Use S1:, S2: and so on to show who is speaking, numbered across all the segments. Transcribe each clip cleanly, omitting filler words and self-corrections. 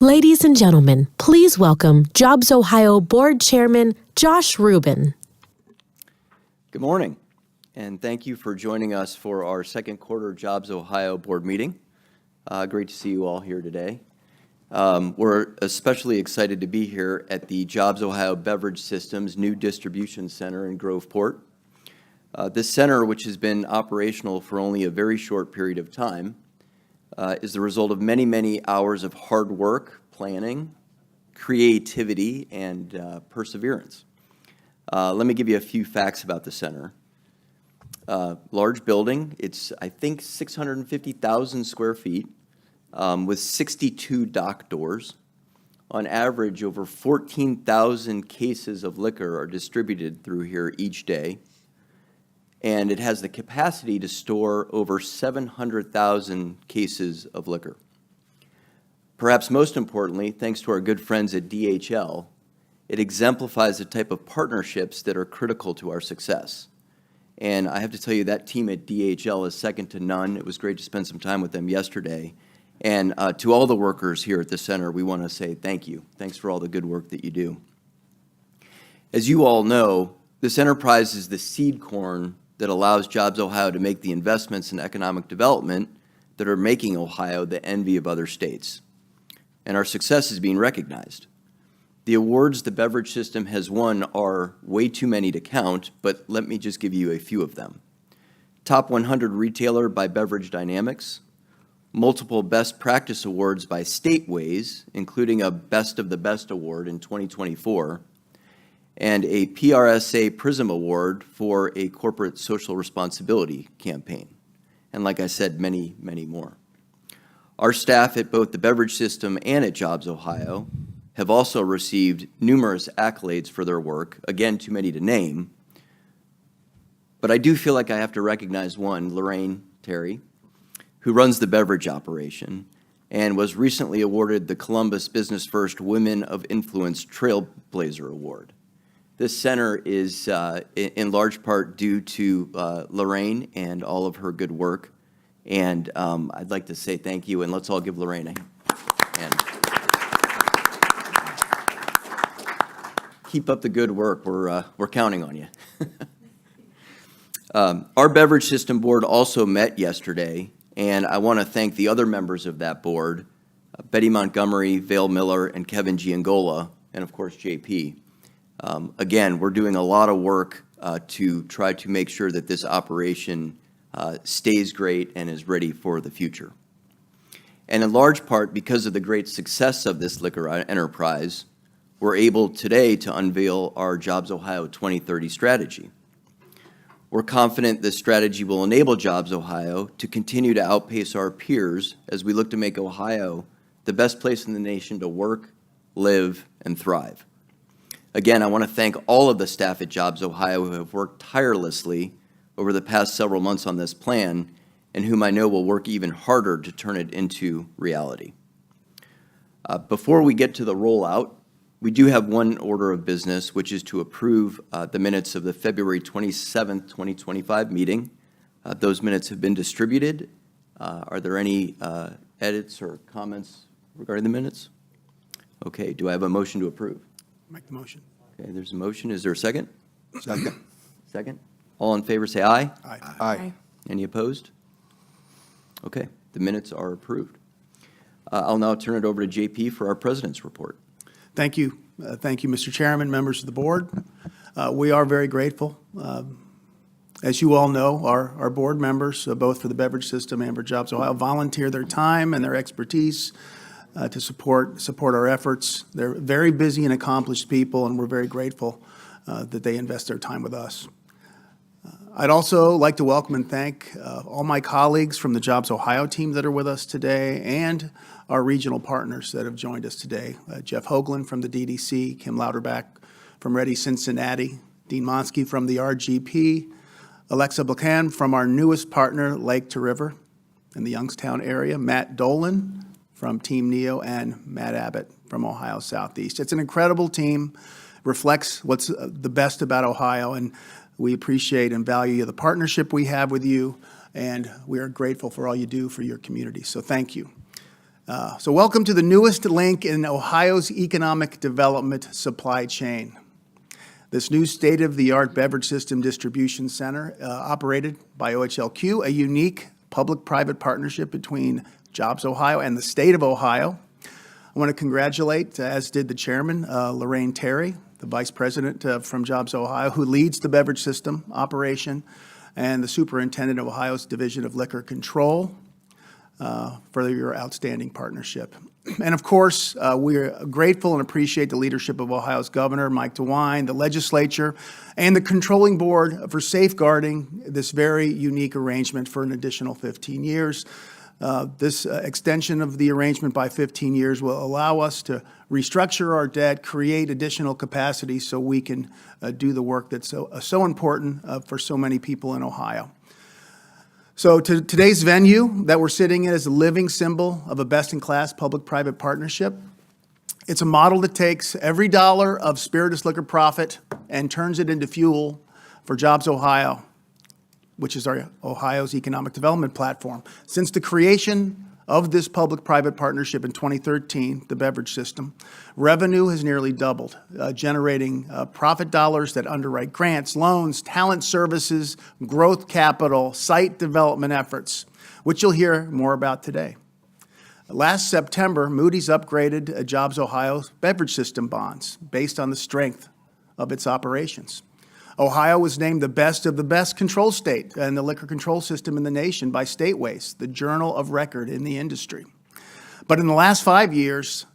S1: Ladies and gentlemen, please welcome JobsOhio Board Chairman Josh Rubin.
S2: Good morning, and thank you for joining us for our second quarter JobsOhio board meeting. Great to see you all here today. We're especially excited to be here at the JobsOhio Beverage Systems new distribution center in Groveport. This center, which has been operational for only a very short period of time, is the result of many, many hours of hard work, planning, creativity, and perseverance. Let me give you a few facts about the center. Large building, it's I think 650,000 square feet with 62 dock doors. On average, over 14,000 cases of liquor are distributed through here each day. And it has the capacity to store over 700,000 cases of liquor. Perhaps most importantly, thanks to our good friends at DHL, it exemplifies the type of partnerships that are critical to our success. And I have to tell you, that team at DHL is second to none. It was great to spend some time with them yesterday. And to all the workers here at the center, we want to say thank you. Thanks for all the good work that you do. As you all know, this enterprise is the seed corn that allows JobsOhio to make the investments in economic development that are making Ohio the envy of other states. And our success is being recognized. The awards the beverage system has won are way too many to count, but let me just give you a few of them. Top 100 Retailer by Beverage Dynamics, multiple Best Practice Awards by Stateways, including a Best of the Best Award in 2024, and a PRSA Prism Award for a corporate social responsibility campaign. And like I said, many, many more. Our staff at both the beverage system and at JobsOhio have also received numerous accolades for their work, again, too many to name. But I do feel like I have to recognize one, Lorraine Terry, who runs the beverage operation and was recently awarded the Columbus Business First Women of Influence Trailblazer Award. This center is in large part due to Lorraine and all of her good work. And I'd like to say thank you, and let's all give Lorraine a hand. Keep up the good work. We're counting on you. Our beverage system board also met yesterday, and I want to thank the other members of that board, Betty Montgomery, Vale Miller, and Kevin Giangola, and of course JP. Again, we're doing a lot of work to try to make sure that this operation stays great and is ready for the future. And in large part, because of the great success of this liquor enterprise, we're able today to unveil our JobsOhio 2030 strategy. We're confident this strategy will enable JobsOhio to continue to outpace our peers as we look to make Ohio the best place in the nation to work, live, and thrive. Again, I want to thank all of the staff at JobsOhio who have worked tirelessly over the past several months on this plan and whom I know will work even harder to turn it into reality. Before we get to the rollout, we do have one order of business, which is to approve the minutes of the February 27th, 2025 meeting. Those minutes have been distributed. Are there any edits or comments regarding the minutes? Okay, do I have a motion to approve?
S3: Make the motion.
S2: Okay, there's a motion. Is there a second?
S3: Second.
S2: Second. All in favor say aye.
S3: Aye.
S1: Aye.
S2: Any opposed? Okay, the minutes are approved. I'll now turn it over to JP for our president's report.
S3: Thank you. Thank you, Mr. Chairman, members of the board. We are very grateful. As you all know, our board members, both for the beverage system and for JobsOhio, volunteer their time and their expertise to support our efforts. They're very busy and accomplished people, and we're very grateful that they invest their time with us. I'd also like to welcome and thank all my colleagues from the JobsOhio team that are with us today and our regional partners that have joined us today. Jeff Hoagland from the DDC, Kim Louderback from Ready Cincinnati, Dean Monsky from the RGP, Alexa Blacan from our newest partner, Lake to River in the Youngstown area, Matt Dolan from Team NEO, and Matt Abbott from Ohio Southeast. It's an incredible team, reflects what's the best about Ohio, and we appreciate and value the partnership we have with you, and we are grateful for all you do for your community. So thank you. So welcome to the newest link in Ohio's economic development supply chain. This new state-of-the-art beverage system distribution center, operated by OHLQ, a unique public-private partnership between JobsOhio and the state of Ohio. I want to congratulate, as did the chairman, Lorraine Terry, the vice president from JobsOhio, who leads the beverage system operation, and the superintendent of Ohio's Division of Liquor Control, for your outstanding partnership. And of course, we are grateful and appreciate the leadership of Ohio's Governor, Mike DeWine, the legislature, and the controlling board for safeguarding this very unique arrangement for an additional 15 years. This extension of the arrangement by 15 years will allow us to restructure our debt, create additional capacity so we can do the work that's so important for so many people in Ohio. So today's venue that we're sitting in is a living symbol of a best-in-class public-private partnership. It's a model that takes every dollar of spirituous liquor profit and turns it into fuel for JobsOhio, which is our Ohio's economic development platform. Since the creation of this public-private partnership in 2013, the beverage system, revenue has nearly doubled, generating profit dollars that underwrite grants, loans, talent services, growth capital, site development efforts, which you'll hear more about today. Last September, Moody's upgraded JobsOhio's beverage system bonds based on the strength of its operations. Ohio was named the best of the best control state and the liquor control system in the nation by Stateways, the journal of record in the industry. But in the last 5 years,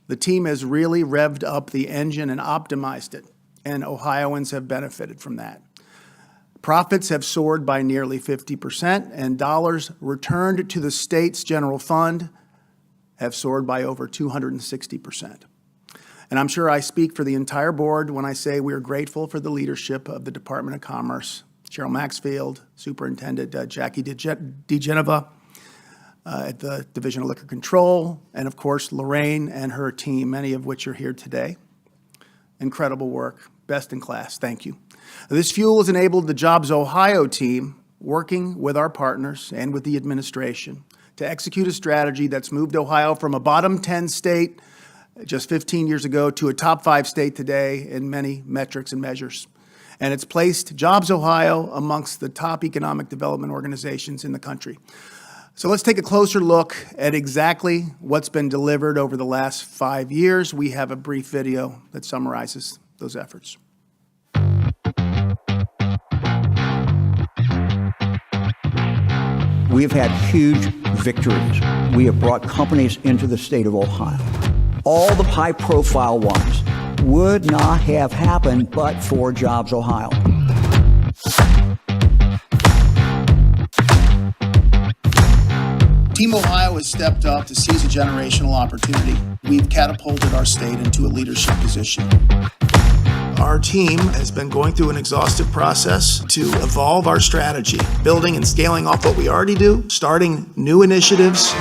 S3: the team has really revved up the engine and optimized it, and Ohioans have benefited from that. Profits have soared by nearly 50%, and dollars returned to the state's general fund have soared by over 260%. And I'm sure I speak for the entire board when I say we are grateful for the leadership of the Department of Commerce, Cheryl Maxfield, Superintendent Jackie DeGeneva at the Division of Liquor Control, and of course Lorraine and her team, many of which are here today. Incredible work, best in class, thank you. This fuel has enabled the JobsOhio team, working with our partners and with the administration, to execute a strategy that's moved Ohio from a bottom 10 state just 15 years ago to a top 5 state today in many metrics and measures. And it's placed JobsOhio amongst the top economic development organizations in the country. So let's take a closer look at exactly what's been delivered over the last 5 years. We have a brief video that summarizes those efforts.
S4: We have had huge victories. We have brought companies into the state of Ohio. All the high-profile ones would not have happened but for JobsOhio.
S3: Team Ohio has stepped up to seize a generational opportunity. We've catapulted our state into a leadership position. Our team has been going through an exhaustive process to evolve our strategy, building and scaling off what we already do, starting new initiatives.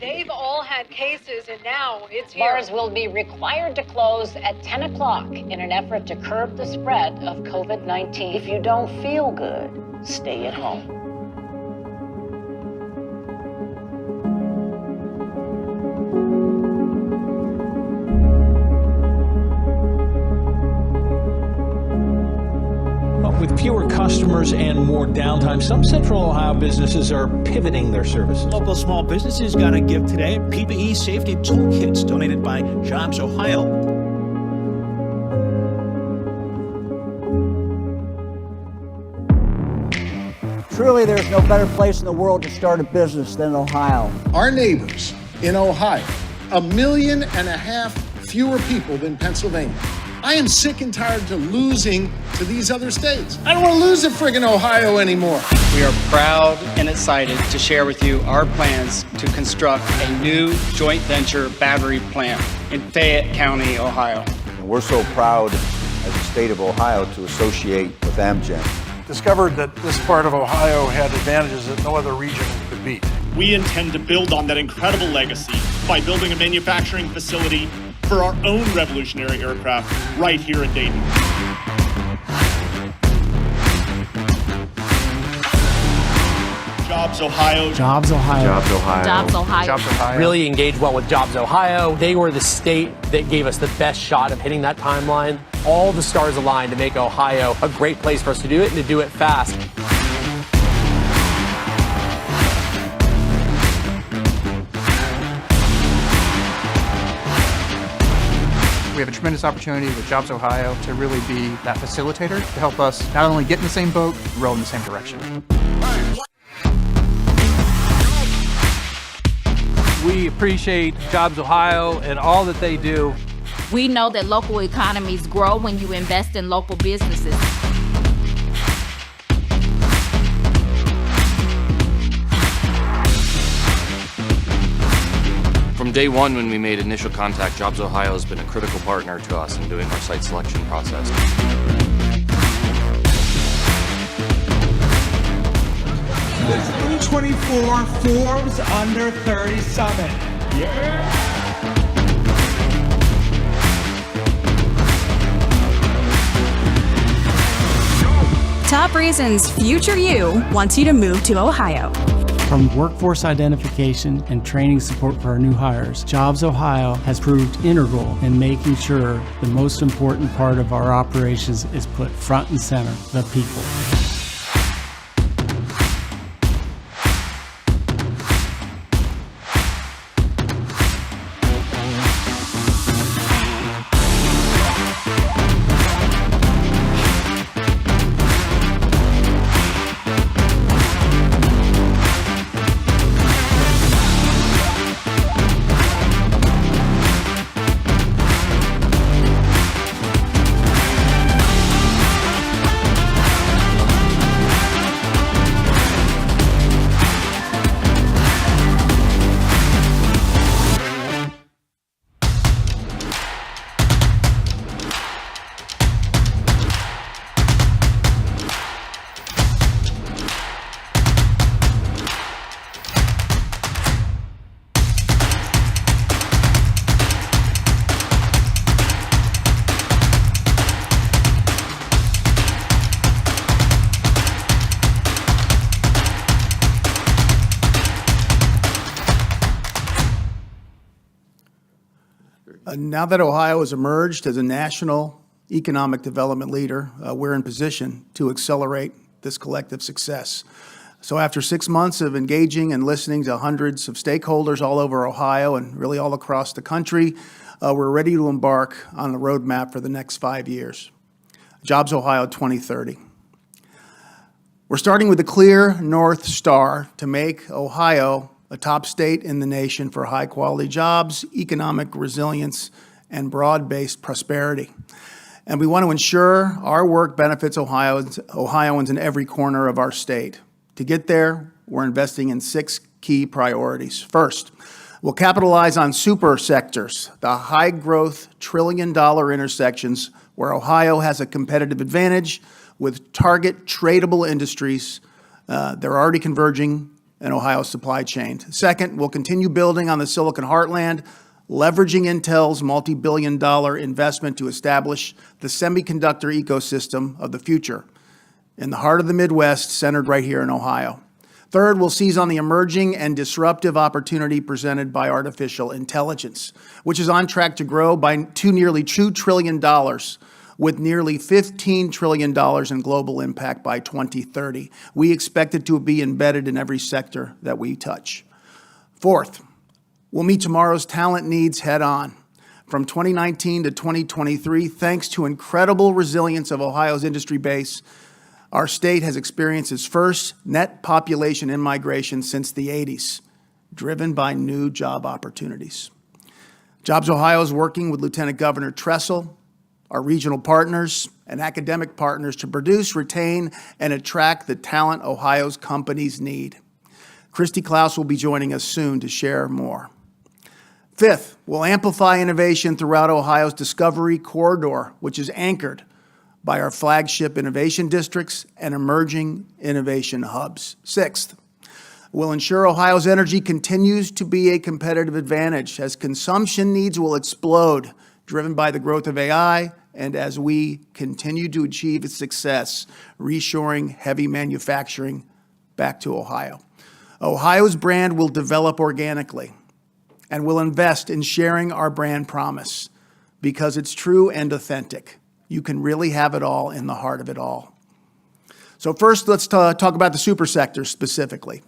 S5: They've all had cases, and now it's here.
S6: Bars will be required to close at 10 o'clock in an effort to curb the spread of COVID-19. If you don't feel good, stay at home.
S7: With fewer customers and more downtime, some Central Ohio businesses are pivoting their services.
S8: Local small businesses got a gift today. PPE safety toolkits donated by JobsOhio.
S4: Truly, there's no better place in the world to start a business than Ohio.
S9: Our neighbors in Ohio, 1.5 million fewer people than Pennsylvania. I am sick and tired of losing to these other states. I don't want to lose to friggin' Ohio anymore.
S10: We are proud and excited to share with you our plans to construct a new joint venture battery plant in Fayette County, Ohio.
S11: And we're so proud as the state of Ohio to associate with Amgen.
S12: Discovered that this part of Ohio had advantages that no other region could beat.
S13: We intend to build on that incredible legacy by building a manufacturing facility for our own revolutionary aircraft right here in Dayton. JobsOhio.
S14: JobsOhio.
S15: JobsOhio.
S14: JobsOhio.
S15: JobsOhio.
S14: Really engaged well with JobsOhio. They were the state that gave us the best shot of hitting that timeline. All the stars aligned to make Ohio a great place for us to do it and to do it fast.
S16: We have a tremendous opportunity with JobsOhio to really be that facilitator to help us not only get in the same boat, row in the same direction.
S17: We appreciate JobsOhio and all that they do.
S18: We know that local economies grow when you invest in local businesses.
S19: From day one when we made initial contact, JobsOhio has been a critical partner to us in doing our site selection process.
S20: The 2024 Forbes Under 30 Summit. Yeah!
S21: Top reasons future you wants you to move to Ohio.
S22: From workforce identification and training support for our new hires, JobsOhio has proved integral in making sure the most important part of our operations is put front and center, the people.
S3: Now that Ohio has emerged as a national economic development leader, we're in position to accelerate this collective success. So after 6 months of engaging and listening to hundreds of stakeholders all over Ohio and really all across the country, we're ready to embark on the roadmap for the next 5 years. JobsOhio 2030. We're starting with a clear North Star to make Ohio a top state in the nation for high-quality jobs, economic resilience, and broad-based prosperity. And we want to ensure our work benefits Ohioans in every corner of our state. To get there, we're investing in 6 key priorities. First, we'll capitalize on super sectors, the high-growth trillion-dollar intersections where Ohio has a competitive advantage with target tradable industries. They're already converging in Ohio's supply chain. Second, we'll continue building on the Silicon Heartland, leveraging Intel's multi-billion-dollar investment to establish the semiconductor ecosystem of the future in the heart of the Midwest, centered right here in Ohio. Third, we'll seize on the emerging and disruptive opportunity presented by artificial intelligence, which is on track to grow to nearly $2 trillion, with nearly $15 trillion in global impact by 2030. We expect it to be embedded in every sector that we touch. Fourth, we'll meet tomorrow's talent needs head on. From 2019 to 2023, thanks to incredible resilience of Ohio's industry base, our state has experienced its first net population in-migration since the 80s, driven by new job opportunities. JobsOhio is working with Lieutenant Governor Tressel, our regional partners, and academic partners to produce, retain, and attract the talent Ohio's companies need. Christy Klaus will be joining us soon to share more. Fifth, we'll amplify innovation throughout Ohio's Discovery Corridor, which is anchored by our flagship innovation districts and emerging innovation hubs. Sixth, we'll ensure Ohio's energy continues to be a competitive advantage as consumption needs will explode, driven by the growth of AI, and as we continue to achieve success, reshoring heavy manufacturing back to Ohio. Ohio's brand will develop organically, and we'll invest in sharing our brand promise because it's true and authentic. You can really have it all in the heart of it all. So first, let's talk about the super sector specifically.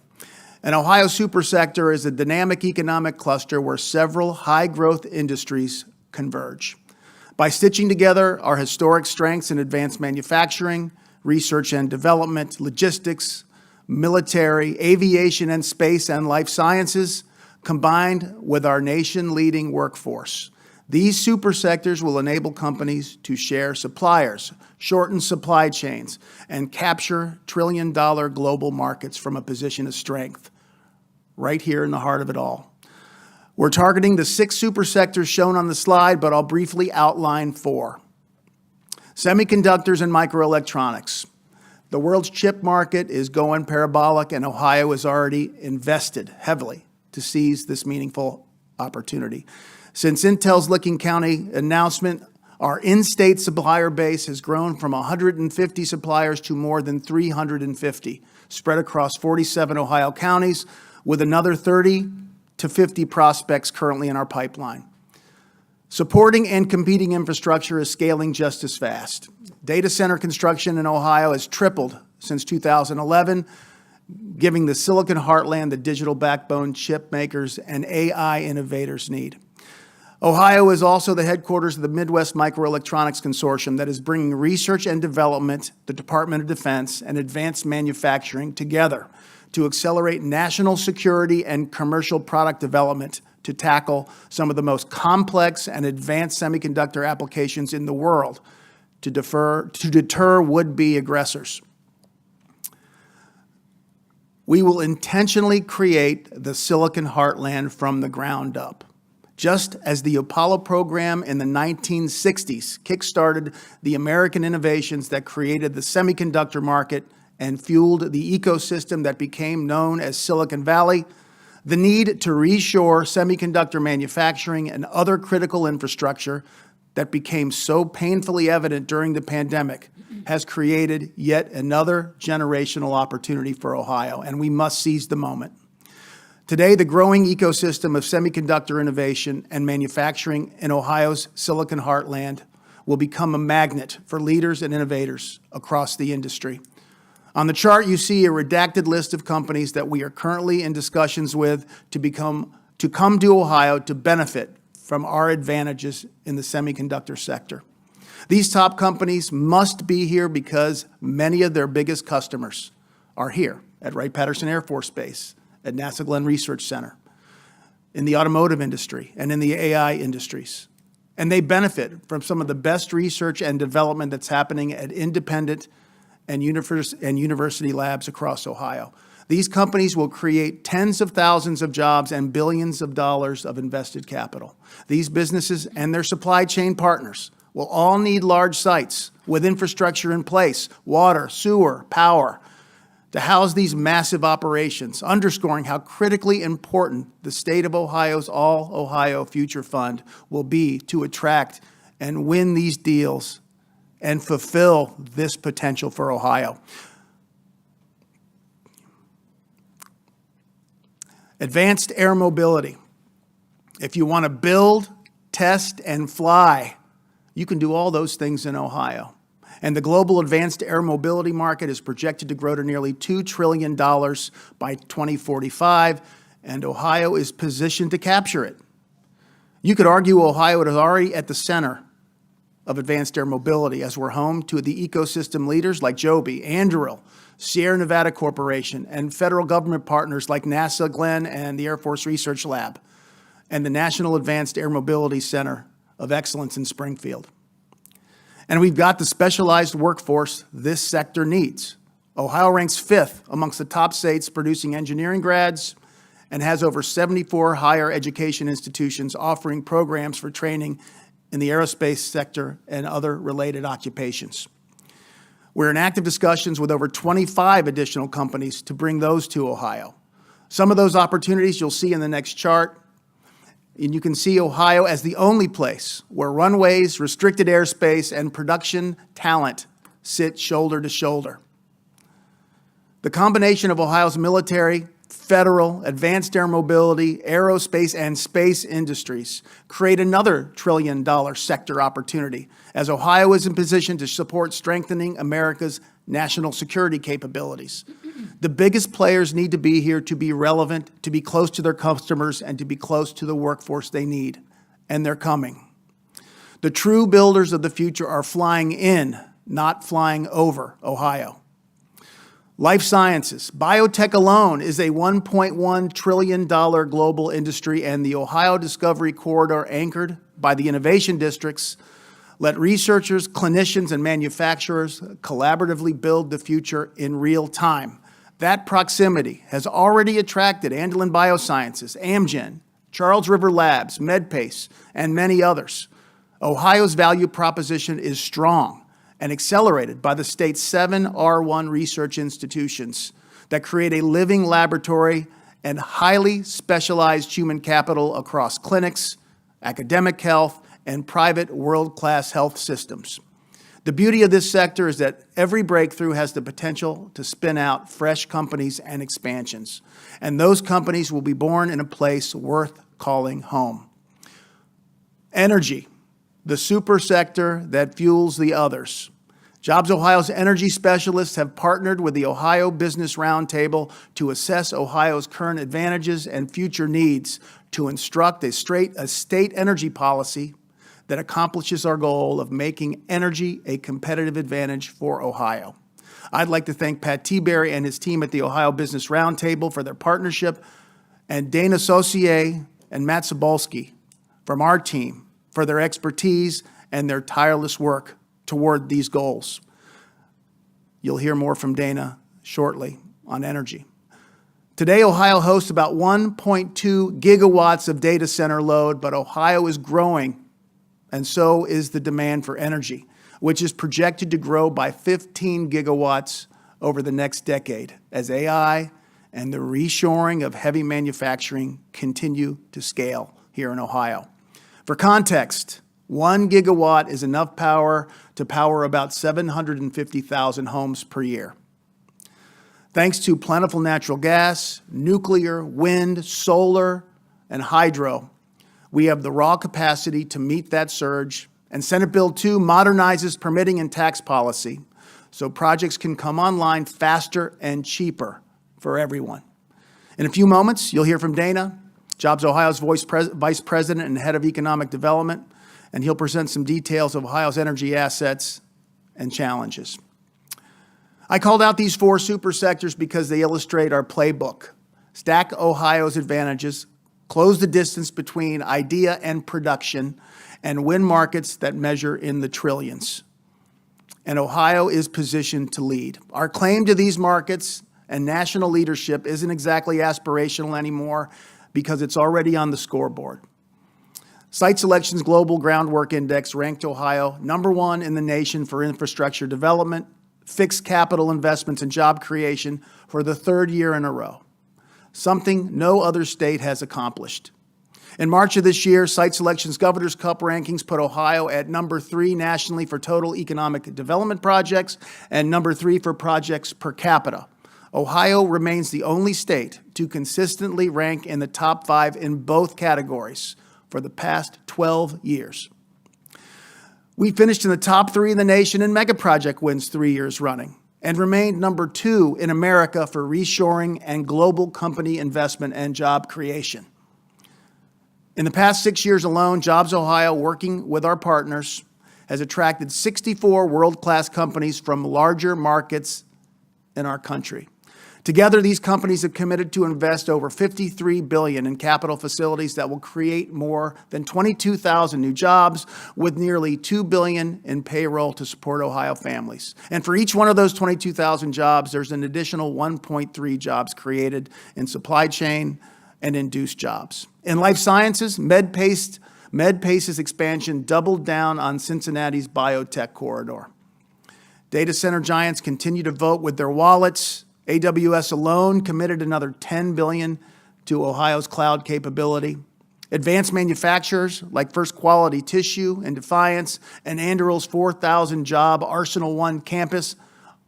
S3: An Ohio super sector is a dynamic economic cluster where several high-growth industries converge. By stitching together our historic strengths in advanced manufacturing, research and development, logistics, military, aviation and space and life sciences, combined with our nation-leading workforce, these super sectors will enable companies to share suppliers, shorten supply chains, and capture trillion-dollar global markets from a position of strength, right here in the heart of it all. We're targeting the 6 super sectors shown on the slide, but I'll briefly outline 4. Semiconductors and microelectronics. The world's chip market is going parabolic, and Ohio has already invested heavily to seize this meaningful opportunity. Since Intel's Licking County announcement, our in-state supplier base has grown from 150 suppliers to more than 350, spread across 47 Ohio counties, with another 30 to 50 prospects currently in our pipeline. Supporting and competing infrastructure is scaling just as fast. Data center construction in Ohio has tripled since 2011, giving the Silicon Heartland the digital backbone chip makers and AI innovators need. Ohio is also the headquarters of the Midwest Microelectronics Consortium that is bringing research and development, the Department of Defense, and advanced manufacturing together to accelerate national security and commercial product development to tackle some of the most complex and advanced semiconductor applications in the world to deter would-be aggressors. We will intentionally create the Silicon Heartland from the ground up. Just as the Apollo program in the 1960s kickstarted the American innovations that created the semiconductor market and fueled the ecosystem that became known as Silicon Valley, the need to reshore semiconductor manufacturing and other critical infrastructure that became so painfully evident during the pandemic has created yet another generational opportunity for Ohio, and we must seize the moment. Today, the growing ecosystem of semiconductor innovation and manufacturing in Ohio's Silicon Heartland will become a magnet for leaders and innovators across the industry. On the chart, you see a redacted list of companies that we are currently in discussions with to come to Ohio to benefit from our advantages in the semiconductor sector. These top companies must be here because many of their biggest customers are here at Wright-Patterson Air Force Base, at NASA Glenn Research Center, in the automotive industry, and in the AI industries. And they benefit from some of the best research and development that's happening at independent and university labs across Ohio. These companies will create tens of thousands of jobs and billions of dollars of invested capital. These businesses and their supply chain partners will all need large sites with infrastructure in place, water, sewer, power, to house these massive operations, underscoring how critically important the state of Ohio's All Ohio Future Fund will be to attract and win these deals and fulfill this potential for Ohio. Advanced air mobility. If you want to build, test, and fly, you can do all those things in Ohio. And the global advanced air mobility market is projected to grow to nearly $2 trillion by 2045, and Ohio is positioned to capture it. You could argue Ohio is already at the center of advanced air mobility, as we're home to the ecosystem leaders like Joby, Anduril, Sierra Nevada Corporation, and federal government partners like NASA Glenn and the Air Force Research Lab, and the National Advanced Air Mobility Center of Excellence in Springfield. And we've got the specialized workforce this sector needs. Ohio ranks 5th amongst the top states producing engineering grads and has over 74 higher education institutions offering programs for training in the aerospace sector and other related occupations. We're in active discussions with over 25 additional companies to bring those to Ohio. Some of those opportunities you'll see in the next chart. And you can see Ohio as the only place where runways, restricted airspace, and production talent sit shoulder to shoulder. The combination of Ohio's military, federal, advanced air mobility, aerospace, and space industries create another $1 trillion sector opportunity as Ohio is in position to support strengthening America's national security capabilities. The biggest players need to be here to be relevant, to be close to their customers, and to be close to the workforce they need. And they're coming. The true builders of the future are flying in, not flying over Ohio. Life sciences. Biotech alone is a $1.1 trillion global industry, and the Ohio Discovery Corridor, anchored by the innovation districts, let researchers, clinicians, and manufacturers collaboratively build the future in real time. That proximity has already attracted Andelin Biosciences, Amgen, Charles River Labs, MedPace, and many others. Ohio's value proposition is strong and accelerated by the state's 7 R1 research institutions that create a living laboratory and highly specialized human capital across clinics, academic health, and private world-class health systems. The beauty of this sector is that every breakthrough has the potential to spin out fresh companies and expansions, and those companies will be born in a place worth calling home. Energy, the super sector that fuels the others. JobsOhio's energy specialists have partnered with the Ohio Business Roundtable to assess Ohio's current advantages and future needs to instruct a state energy policy that accomplishes our goal of making energy a competitive advantage for Ohio. I'd like to thank Pat Teaberry and his team at the Ohio Business Roundtable for their partnership, and Dana Saucier and Matt Sobolski from our team for their expertise and their tireless work toward these goals. You'll hear more from Dana shortly on energy. Today, Ohio hosts about 1.2 gigawatts of data center load, but Ohio is growing, and so is the demand for energy, which is projected to grow by 15 gigawatts over the next decade as AI and the reshoring of heavy manufacturing continue to scale here in Ohio. For context, 1 gigawatt is enough power to power about 750,000 homes per year. Thanks to plentiful natural gas, nuclear, wind, solar, and hydro, we have the raw capacity to meet that surge, and Senate Bill 2 modernizes permitting and tax policy so projects can come online faster and cheaper for everyone. In a few moments, you'll hear from Dana, JobsOhio's Vice President and Head of Economic Development, and he'll present some details of Ohio's energy assets and challenges. I called out these 4 super sectors because they illustrate our playbook. Stack Ohio's advantages, close the distance between idea and production, and win markets that measure in the trillions. And Ohio is positioned to lead. Our claim to these markets and national leadership isn't exactly aspirational anymore because it's already on the scoreboard. Site Selection's Global Groundwork Index ranked Ohio #1 in the nation for infrastructure development, fixed capital investments, and job creation for the 3rd year in a row, something no other state has accomplished. In March of this year, Site Selection's Governor's Cup rankings put Ohio at #3 nationally for total economic development projects and #3 for projects per capita. Ohio remains the only state to consistently rank in the top 5 in both categories for the past 12 years. We finished in the top 3 in the nation in megaproject wins 3 years running and remained #2 in America for reshoring and global company investment and job creation. In the past 6 years alone, JobsOhio, working with our partners, has attracted 64 world-class companies from larger markets in our country. Together, these companies have committed to invest over $53 billion in capital facilities that will create more than 22,000 new jobs, with nearly $2 billion in payroll to support Ohio families. And for each one of those 22,000 jobs, there's an additional 1.3 jobs created in supply chain and induced jobs. In life sciences, MedPace's expansion doubled down on Cincinnati's biotech corridor. Data center giants continue to vote with their wallets. AWS alone committed another $10 billion to Ohio's cloud capability. Advanced manufacturers like First Quality Tissue and Defiance and Anduril's 4,000-job Arsenal One campus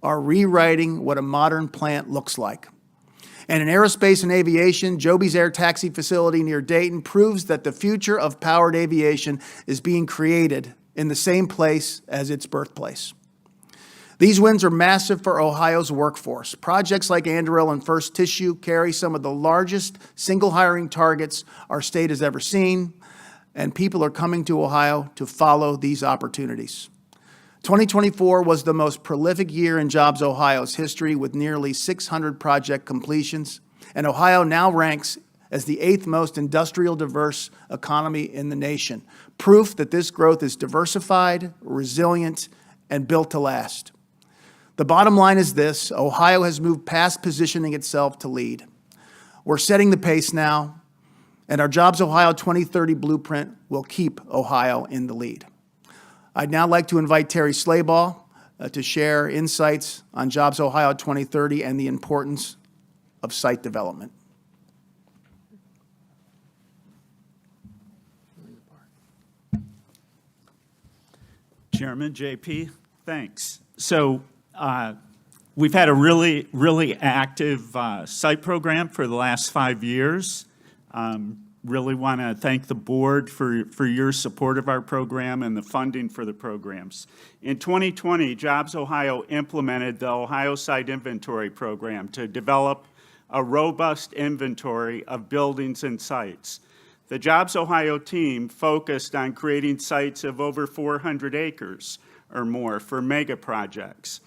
S3: are rewriting what a modern plant looks like. And in aerospace and aviation, Joby's air taxi facility near Dayton proves that the future of powered aviation is being created in the same place as its birthplace. These wins are massive for Ohio's workforce. Projects like Anduril and First Tissue carry some of the largest single hiring targets our state has ever seen, and people are coming to Ohio to follow these opportunities. 2024 was the most prolific year in JobsOhio's history, with nearly 600 project completions, and Ohio now ranks as the 8th most industrial diverse economy in the nation, proof that this growth is diversified, resilient, and built to last. The bottom line is this: Ohio has moved past positioning itself to lead. We're setting the pace now, and our JobsOhio 2030 blueprint will keep Ohio in the lead. I'd now like to invite Terry Slabaugh to share insights on JobsOhio 2030 and the importance of site development.
S1: Chairman, JP, thanks. So we've had a really active site program for the last 5 years. Really want to thank the board for your support of our program and the funding for the programs. In 2020, JobsOhio implemented the Ohio Site Inventory Program to develop a robust inventory of buildings and sites. The JobsOhio team focused on creating sites of over 400 acres or more for mega projects.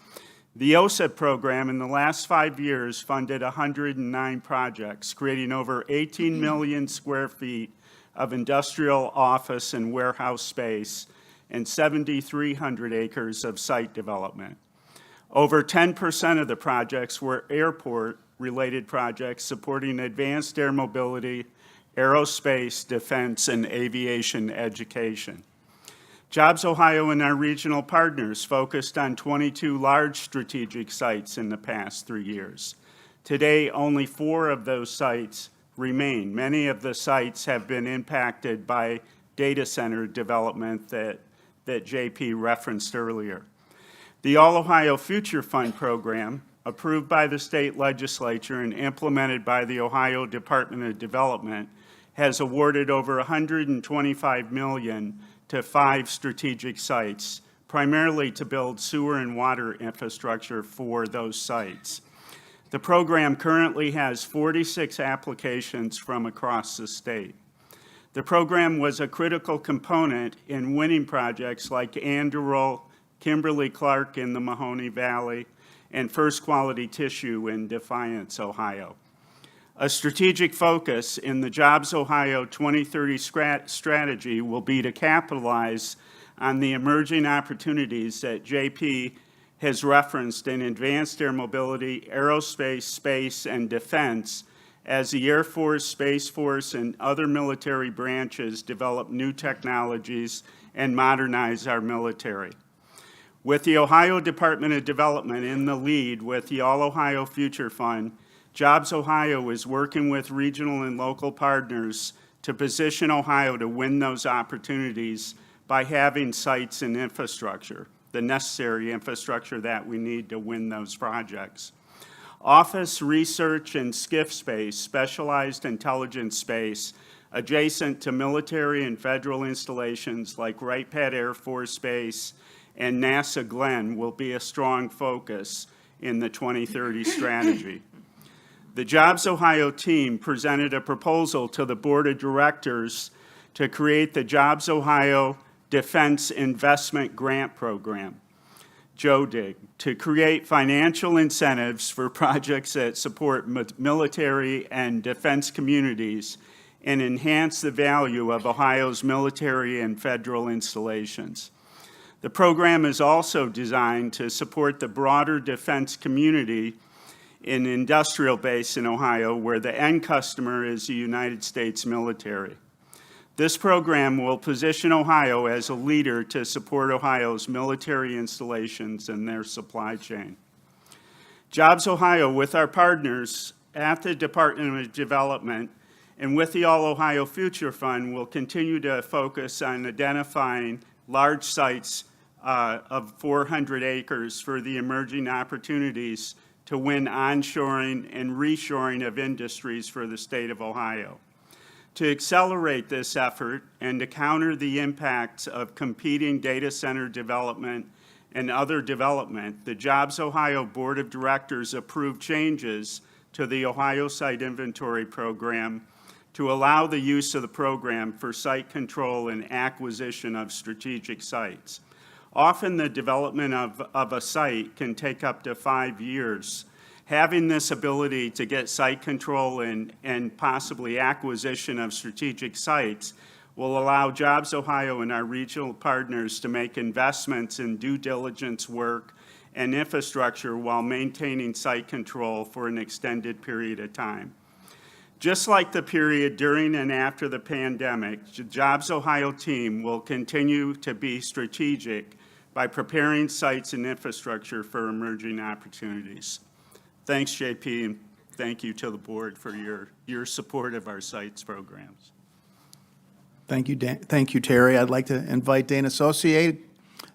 S1: The OSIP program in the last 5 years funded 109 projects, creating over 18 million square feet of industrial, office, and warehouse space, and 7,300 acres of site development. Over 10% of the projects were airport-related projects supporting advanced air mobility, aerospace, defense, and aviation education. JobsOhio and our regional partners focused on 22 large strategic sites in the past 3 years. Today, only 4 of those sites remain. Many of the sites have been impacted by data center development that JP referenced earlier. The All Ohio Future Fund program, approved by the state legislature and implemented by the Ohio Department of Development, has awarded over $125 million to 5 strategic sites, primarily to build sewer and water infrastructure for those sites. The program currently has 46 applications from across the state. The program was a critical component in winning projects like Anduril, Kimberly-Clark in the Mahoney Valley, and First Quality Tissue in Defiance, Ohio. A strategic focus in the JobsOhio 2030 strategy will be to capitalize on the emerging opportunities that JP has referenced in advanced air mobility, aerospace, space, and defense as the Air Force, Space Force, and other military branches develop new technologies and modernize our military. With the Ohio Department of Development in the lead with the All Ohio Future Fund, JobsOhio is working with regional and local partners to position Ohio to win those opportunities by having sites and infrastructure, the necessary infrastructure that we need to win those projects. Office, research, and SCIF space, specialized intelligence space, adjacent to military and federal installations like Wright-Patt Air Force Base and NASA Glenn will be a strong focus in the 2030 strategy. The JobsOhio team presented a proposal to the Board of Directors to create the JobsOhio Defense Investment Grant Program. JODIG, to create financial incentives for projects that support military and defense communities and enhance the value of Ohio's military and federal installations. The program is also designed to support the broader defense community in an industrial base in Ohio where the end customer is the United States military. This program will position Ohio as a leader to support Ohio's military installations and their supply chain. JobsOhio, with our partners at the Department of Development and with the All Ohio Future Fund, will continue to focus on identifying large sites of 400 acres for the emerging opportunities to win onshoring and reshoring of industries for the state of Ohio. To accelerate this effort and to counter the impacts of competing data center development and other development, the JobsOhio Board of Directors approved changes to the Ohio Site Inventory Program to allow the use of the program for site control and acquisition of strategic sites. Often the development of a site can take up to 5 years. Having this ability to get site control and possibly acquisition of strategic sites will allow JobsOhio and our regional partners to make investments in due diligence work and infrastructure while maintaining site control for an extended period of time. Just like the period during and after the pandemic, the JobsOhio team will continue to be strategic by preparing sites and infrastructure for emerging opportunities. Thanks, JP, and thank you to the board for your support of our sites programs.
S3: Thank you, thank you, Terry. I'd like to invite Dana Associate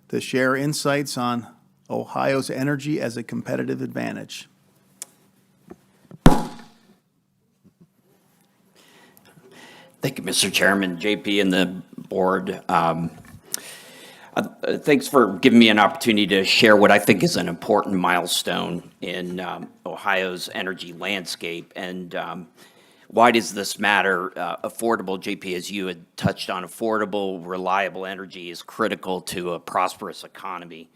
S3: to share insights on Ohio's energy as a competitive advantage.
S2: Thank you, Mr. Chairman, JP, and the board. Thanks for giving me an opportunity to share what I think is an important milestone in Ohio's energy landscape. And why does this matter? Affordable, JP, as you had touched on, affordable, reliable energy is critical to a prosperous economy.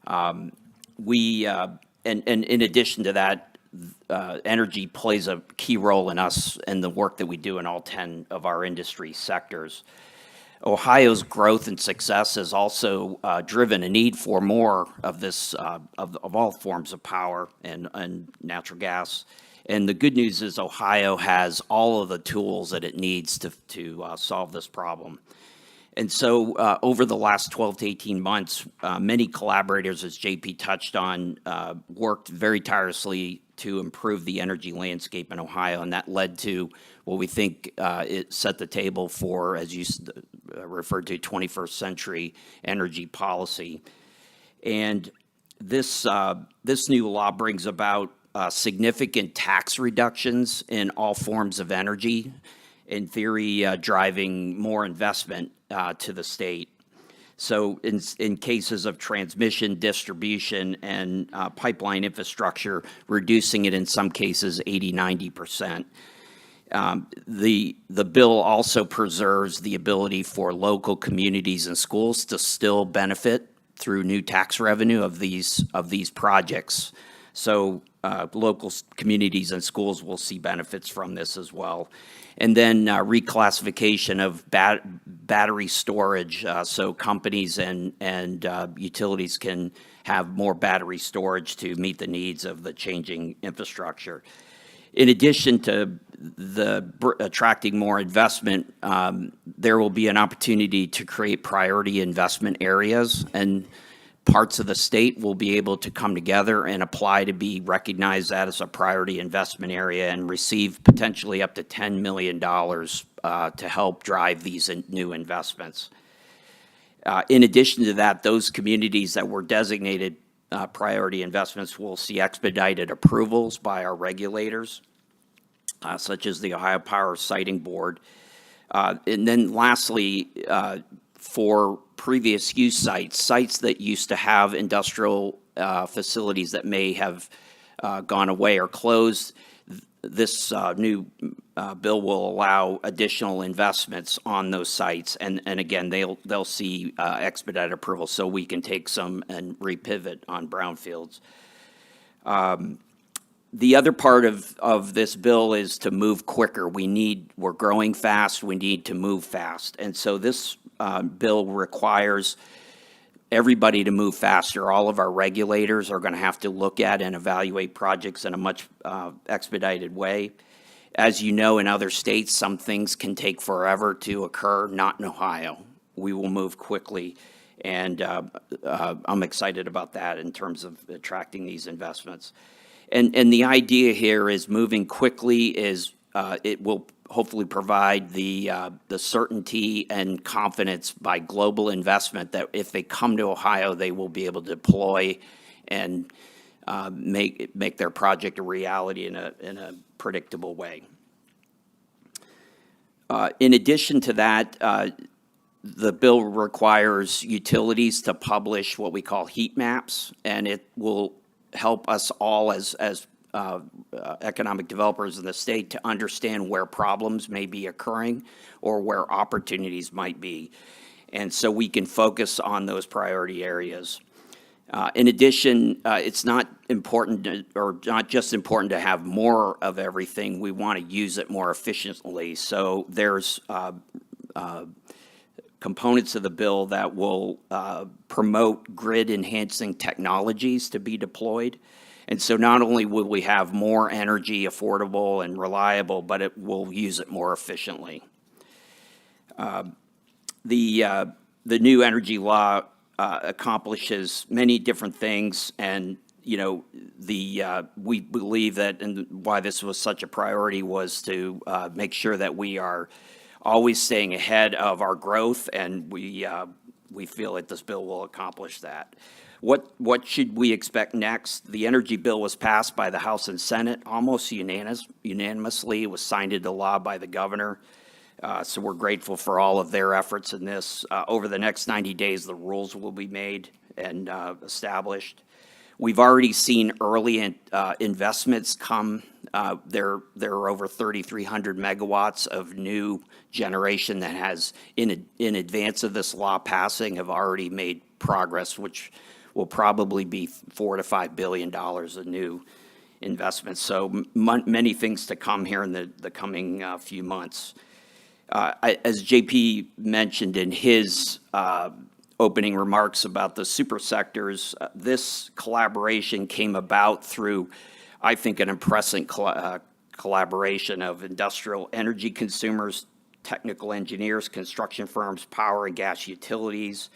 S2: And in addition to that, energy plays a key role in us and the work that we do in all 10 of our industry sectors. Ohio's growth and success has also driven a need for more of this, of all forms of power and natural gas. And the good news is Ohio has all of the tools that it needs to solve this problem. And so over the last 12 to 18 months, many collaborators, as JP touched on, worked very tirelessly to improve the energy landscape in Ohio, and that led to what we think it set the table for, as you referred to, 21st century energy policy. And this new law brings about significant tax reductions in all forms of energy, in theory driving more investment to the state. So in cases of transmission, distribution, and pipeline infrastructure, reducing it in some cases 80–90%. The bill also preserves the ability for local communities and schools to still benefit through new tax revenue of these projects. So local communities and schools will see benefits from this as well. And then reclassification of battery storage, so companies and utilities can have more battery storage to meet the needs of the changing infrastructure. In addition to attracting more investment, there will be an opportunity to create priority investment areas, and parts of the state will be able to come together and apply to be recognized as a priority investment area and receive potentially up to $10 million to help drive these new investments. In addition to that, those communities that were designated priority investments will see expedited approvals by our regulators, such as the Ohio Power Siting Board. And then lastly, for previous use sites that used to have industrial facilities that may have gone away or closed, this new bill will allow additional investments on those sites, and again, they'll see expedited approval, so we can take some and repivot on brownfields. The other part of this bill is to move quicker. We're growing fast, we need to move fast. And so this bill requires everybody to move faster. All of our regulators are going to have to look at and evaluate projects in a much expedited way. As you know, in other states, some things can take forever to occur, not in Ohio. We will move quickly, and I'm excited about that in terms of attracting these investments. And the idea here is moving quickly is it will hopefully provide the certainty and confidence by global investment that if they come to Ohio, they will be able to deploy and make their project a reality in a predictable way. In addition to that, the bill requires utilities to publish what we call heat maps, and it will help us all as economic developers in the state to understand where problems may be occurring or where opportunities might be. And so we can focus on those priority areas. In addition, it's not important or not just important to have more of everything. We want to use it more efficiently. So there's components of the bill that will promote grid-enhancing technologies to be deployed. And so not only will we have more energy affordable and reliable, but it will use it more efficiently. The new energy law accomplishes many different things, and we believe that, and why this was such a priority was to make sure that we are always staying ahead of our growth, and we feel that this bill will accomplish that. What should we expect next? The energy bill was passed by the House and Senate almost unanimously. It was signed into law by the governor. So we're grateful for all of their efforts in this. Over the next 90 days, the rules will be made and established. We've already seen early investments come. There are over 3,300 megawatts of new generation that has, in advance of this law passing, have already made progress, which will probably be $4 to $5 billion of new investments. So many things to come here in the coming few months. As JP mentioned in his opening remarks about the super sectors, this collaboration came about through, I think, an impressive collaboration of industrial energy consumers, technical engineers, construction firms, power and gas utilities,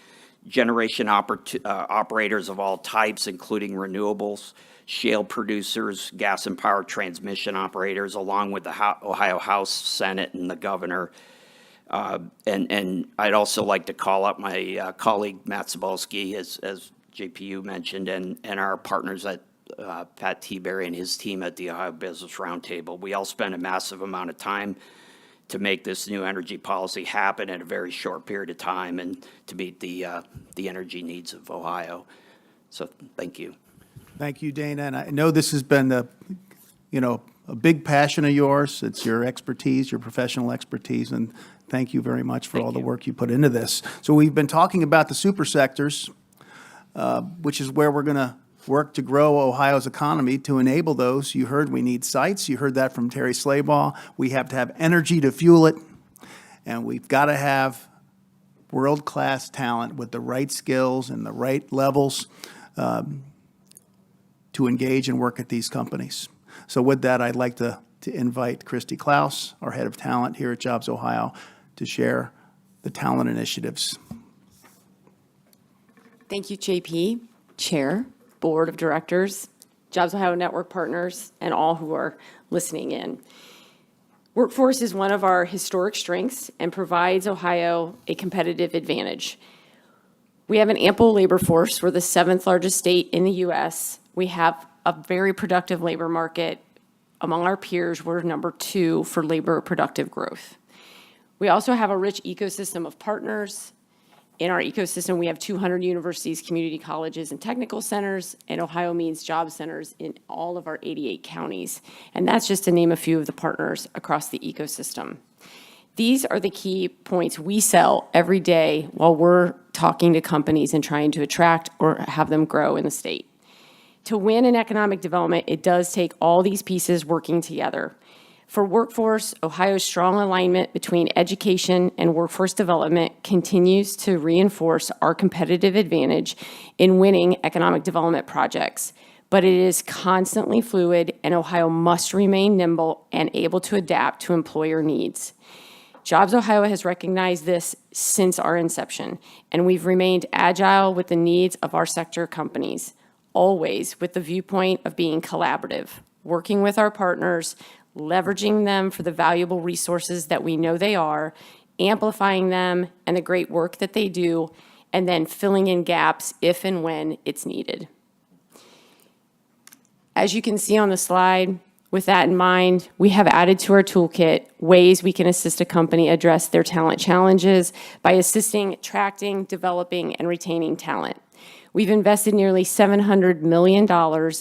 S2: generation operators of all types, including renewables, shale producers, gas and power transmission operators, along with the Ohio House, Senate, and the governor. And I'd also like to call up my colleague Matt Cebulski, as JPU mentioned, and our partners at Pat Teaberry and his team at the Ohio Business Roundtable. We all spent a massive amount of time to make this new energy policy happen in a very short period of time and to meet the energy needs of Ohio. So thank you.
S3: Thank you, Dana. And I know this has been a big passion of yours. It's your expertise, your professional expertise, and thank you very much for all the work you put into this. So we've been talking about the super sectors, which is where we're going to work to grow Ohio's economy. To enable those, you heard we need sites. You heard that from Terry Slaybaugh. We have to have energy to fuel it, and we've got to have world-class talent with the right skills and the right levels to engage and work at these companies. So with that, I'd like to invite Christy Klaus, our head of talent here at JobsOhio, to share the talent initiatives.
S5: Thank you, JP, Chair, Board of Directors, JobsOhio Network partners, and all who are listening in. Workforce is one of our historic strengths and provides Ohio a competitive advantage. We have an ample labor force. We're the 7th largest state in the U.S. We have a very productive labor market. Among our peers, we're number 2 for labor productive growth. We also have a rich ecosystem of partners In our ecosystem, we have 200 universities, community colleges, and technical centers, and Ohio means job centers in all of our 88 counties. And that's just to name a few of the partners across the ecosystem. These are the key points we sell every day while we're talking to companies and trying to attract or have them grow in the state. To win in economic development, it does take all these pieces working together. For workforce, Ohio's strong alignment between education and workforce development continues to reinforce our competitive advantage in winning economic development projects. But it is constantly fluid, and Ohio must remain nimble and able to adapt to employer needs. JobsOhio has recognized this since our inception, and we've remained agile with the needs of our sector companies, always with the viewpoint of being collaborative, working with our partners, leveraging them for the valuable resources that we know they are, amplifying them and the great work that they do, and then filling in gaps if and when it's needed. As you can see on the slide, with that in mind, we have added to our toolkit ways we can assist a company address their talent challenges by assisting attracting, developing, and retaining talent. We've invested nearly $700 million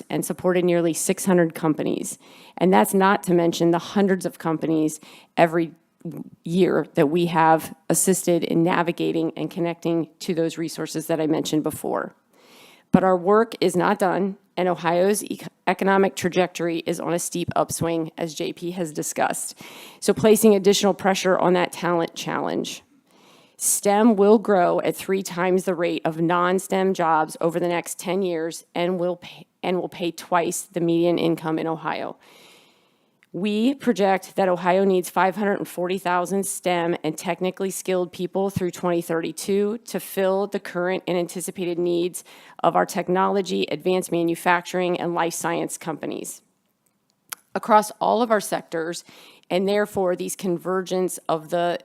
S5: and supported nearly 600 companies. And that's not to mention the hundreds of companies every year that we have assisted in navigating and connecting to those resources that I mentioned before. But our work is not done, and Ohio's economic trajectory is on a steep upswing, as JP has discussed. So placing additional pressure on that talent challenge. STEM will grow at 3 times the rate of non-STEM jobs over the next 10 years and will pay twice the median income in Ohio. We project that Ohio needs 540,000 STEM and technically skilled people through 2032 to fill the current and anticipated needs of our technology, advanced manufacturing, and life science companies. Across all of our sectors, and therefore these convergence of the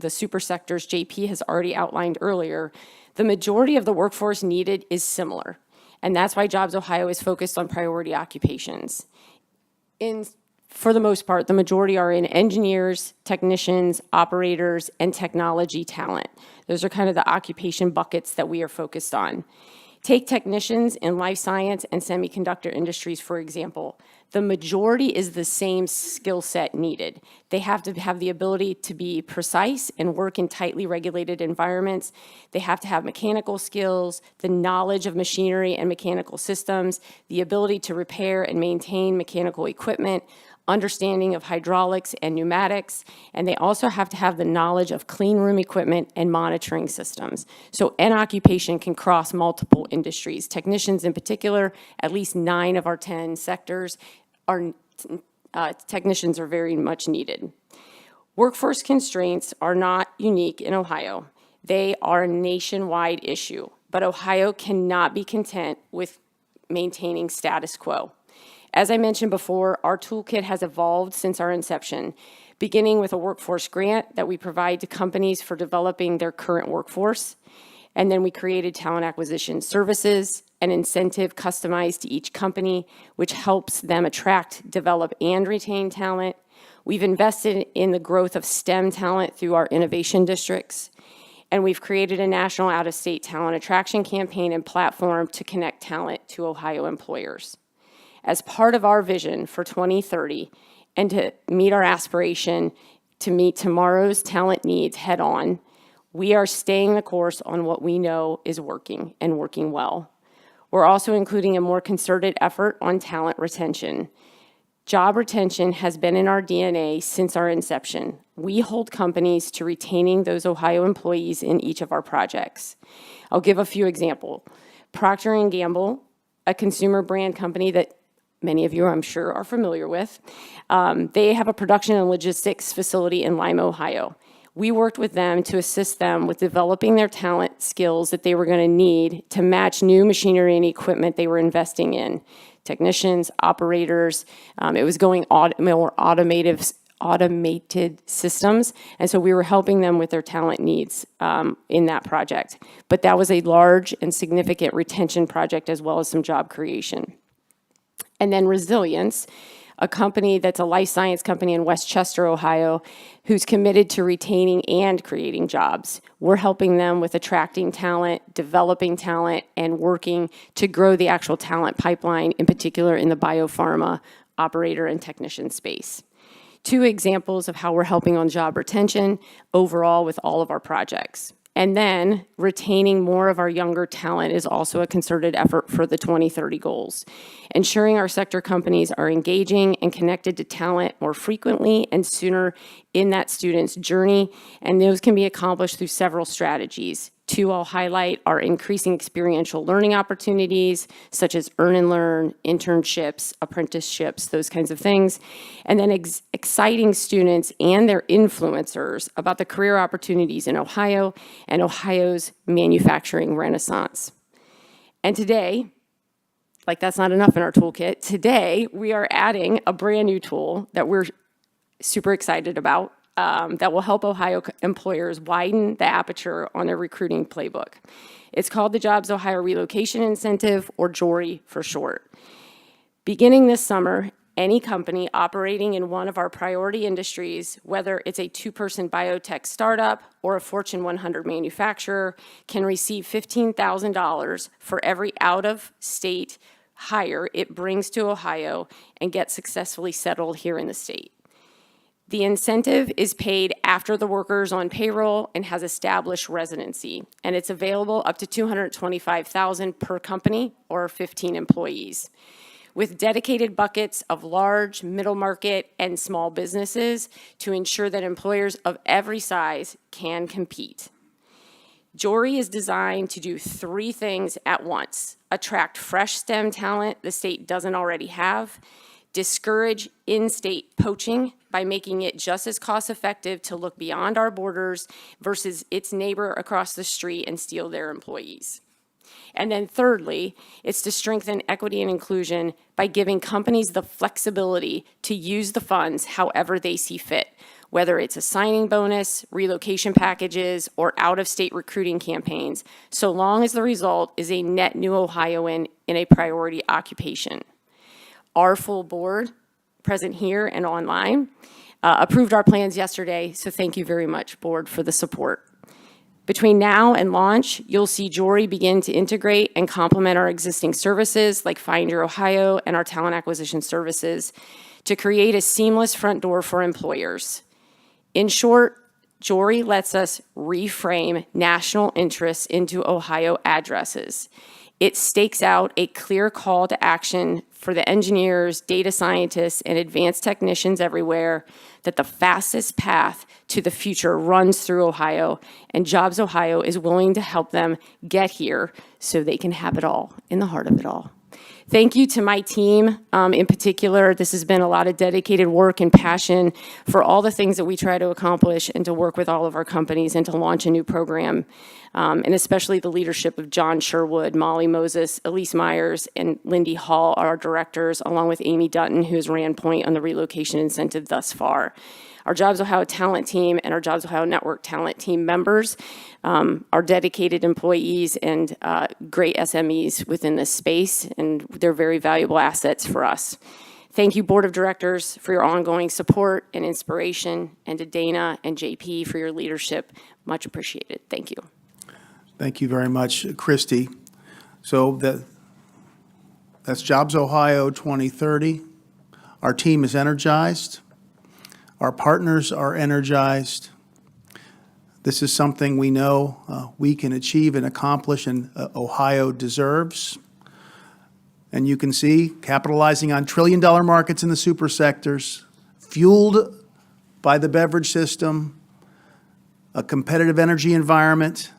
S5: super sectors JP has already outlined earlier, the majority of the workforce needed is similar. And that's why JobsOhio is focused on priority occupations. For the most part, the majority are in engineers, technicians, operators, and technology talent. Those are kind of the occupation buckets that we are focused on. Take technicians in life science and semiconductor industries, for example. The majority is the same skill set needed. They have to have the ability to be precise and work in tightly regulated environments. They have to have mechanical skills, the knowledge of machinery and mechanical systems, the ability to repair and maintain mechanical equipment, understanding of hydraulics and pneumatics, and they also have to have the knowledge of clean room equipment and monitoring systems. So an occupation can cross multiple industries. Technicians in particular, at least 9 of our 10 sectors, technicians are very much needed. Workforce constraints are not unique in Ohio. They are a nationwide issue, but Ohio cannot be content with maintaining status quo. As I mentioned before, our toolkit has evolved since our inception, beginning with a workforce grant that we provide to companies for developing their current workforce. And then we created talent acquisition services, an incentive customized to each company, which helps them attract, develop, and retain talent. We've invested in the growth of STEM talent through our innovation districts. And we've created a national out-of-state talent attraction campaign and platform to connect talent to Ohio employers. As part of our vision for 2030 and to meet our aspiration to meet tomorrow's talent needs head on, we are staying the course on what we know is working and working well. We're also including a more concerted effort on talent retention. Job retention has been in our DNA since our inception. We hold companies to retaining those Ohio employees in each of our projects. I'll give a few examples. Procter & Gamble, a consumer brand company that many of you, I'm sure, are familiar with. They have a production and logistics facility in Lima, Ohio. We worked with them to assist them with developing their talent skills that they were going to need to match new machinery and equipment they were investing in. Technicians, operators, it was going more automated systems, and so we were helping them with their talent needs in that project. But that was a large and significant retention project as well as some job creation. And then resilience. a company that's a life science company in Westchester, Ohio, who's committed to retaining and creating jobs. We're helping them with attracting talent, developing talent, and working to grow the actual talent pipeline, in particular in the biopharma operator and technician space. 2 examples of how we're helping on job retention overall with all of our projects. And then retaining more of our younger talent is also a concerted effort for the 2030 goals. Ensuring our sector companies are engaging and connected to talent more frequently and sooner in that student's journey, and those can be accomplished through several strategies. 2 I'll highlight are increasing experiential learning opportunities, such as earn and learn, internships, apprenticeships, those kinds of things. And then exciting students and their influencers about the career opportunities in Ohio and Ohio's manufacturing renaissance. And today, like that's not enough in our toolkit, today we are adding a brand new tool that we're super excited about. That will help Ohio employers widen the aperture on their recruiting playbook. It's called the JobsOhio Relocation Incentive, or JORI for short. Beginning this summer, any company operating in one of our priority industries, whether it's a 2-person biotech startup or a Fortune 100 manufacturer, can receive $15,000 for every out-of-state hire it brings to Ohio and get successfully settled here in the state. The incentive is paid after the worker's on payroll and has established residency, and it's available up to $225,000 per company or 15 employees. With dedicated buckets of large, middle market, and small businesses to ensure that employers of every size can compete. JORI is designed to do 3 things at once: attract fresh STEM talent the state doesn't already have, discourage in-state poaching by making it just as cost-effective to look beyond our borders versus its neighbor across the street and steal their employees. And then thirdly, it's to strengthen equity and inclusion by giving companies the flexibility to use the funds however they see fit, whether it's a signing bonus, relocation packages, or out-of-state recruiting campaigns, so long as the result is a net new Ohioan in a priority occupation. Our full board, present here and online, approved our plans yesterday, so thank you very much, board, for the support. Between now and launch, you'll see JORI begin to integrate and complement our existing services like Find Your Ohio and our talent acquisition services to create a seamless front door for employers. In short, JORI lets us reframe national interests into Ohio addresses. It stakes out a clear call to action for the engineers, data scientists, and advanced technicians everywhere that the fastest path to the future runs through Ohio, and JobsOhio is willing to help them get here so they can have it all in the heart of it all. Thank you to my team in particular. This has been a lot of dedicated work and passion for all the things that we try to accomplish and to work with all of our companies and to launch a new program. And especially the leadership of John Sherwood, Molly Moses, Elise Myers, and Lindy Hall, our directors, along with Amy Dutton, who has ran point on the relocation incentive thus far. Our JobsOhio talent team and our JobsOhio network talent team members are dedicated employees and great SMEs within this space, and they're very valuable assets for us. Thank you, Board of Directors, for your ongoing support and inspiration, and to Dana and JP for your leadership. Much appreciated. Thank you.
S3: Thank you very much, Christy. So that's JobsOhio 2030. Our team is energized. Our partners are energized. This is something we know we can achieve and accomplish, and Ohio deserves. And you can see, capitalizing on trillion-dollar markets in the super sectors, fueled by the beverage system, a competitive energy environment,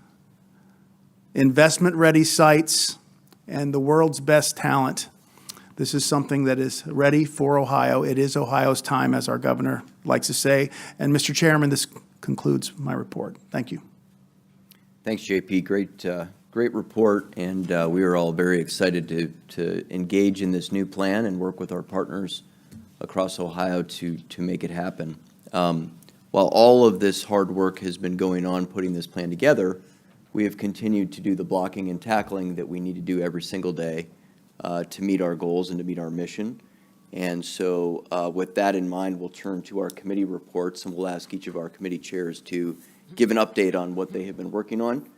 S3: investment-ready sites, and the world's best talent. This is something that is ready for Ohio. It is Ohio's time, as our governor likes to say. And Mr. Chairman, this concludes my report. Thank you.
S11: Thanks, JP. Great report, and we are all very excited to engage in this new plan and work with our partners across Ohio to make it happen. While all of this hard work has been going on putting this plan together, we have continued to do the blocking and tackling that we need to do every single day to meet our goals and to meet our mission. And so with that in mind, we'll turn to our committee reports, and we'll ask each of our committee chairs to give an update on what they have been working on.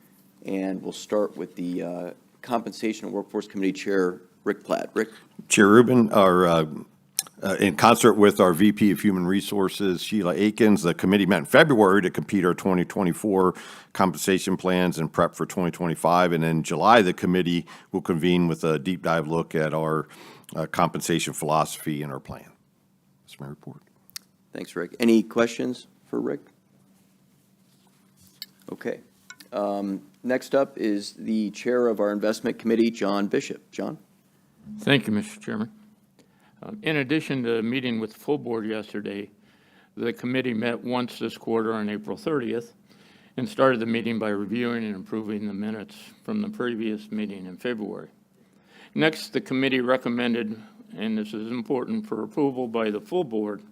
S11: And we'll start with the Compensation and Workforce Committee Chair, Rick Platt. Rick?
S6: Chair Rubin, in concert with our VP of Human Resources, Sheila Akins, the committee met in February to complete our 2024 compensation plans and prep for 2025. And in July, the committee will convene with a deep dive look at our compensation philosophy and our plan. That's my report.
S11: Thanks, Rick. Any questions for Rick? Okay. Next up is the Chair of our Investment Committee, John Bishop. John?
S15: Thank you, Mr. Chairman. In addition to meeting with the full board yesterday, the committee met once this quarter on April 30th and started the meeting by reviewing and approving the minutes from the previous meeting in February. Next, the committee recommended, and this is important for approval by the full board,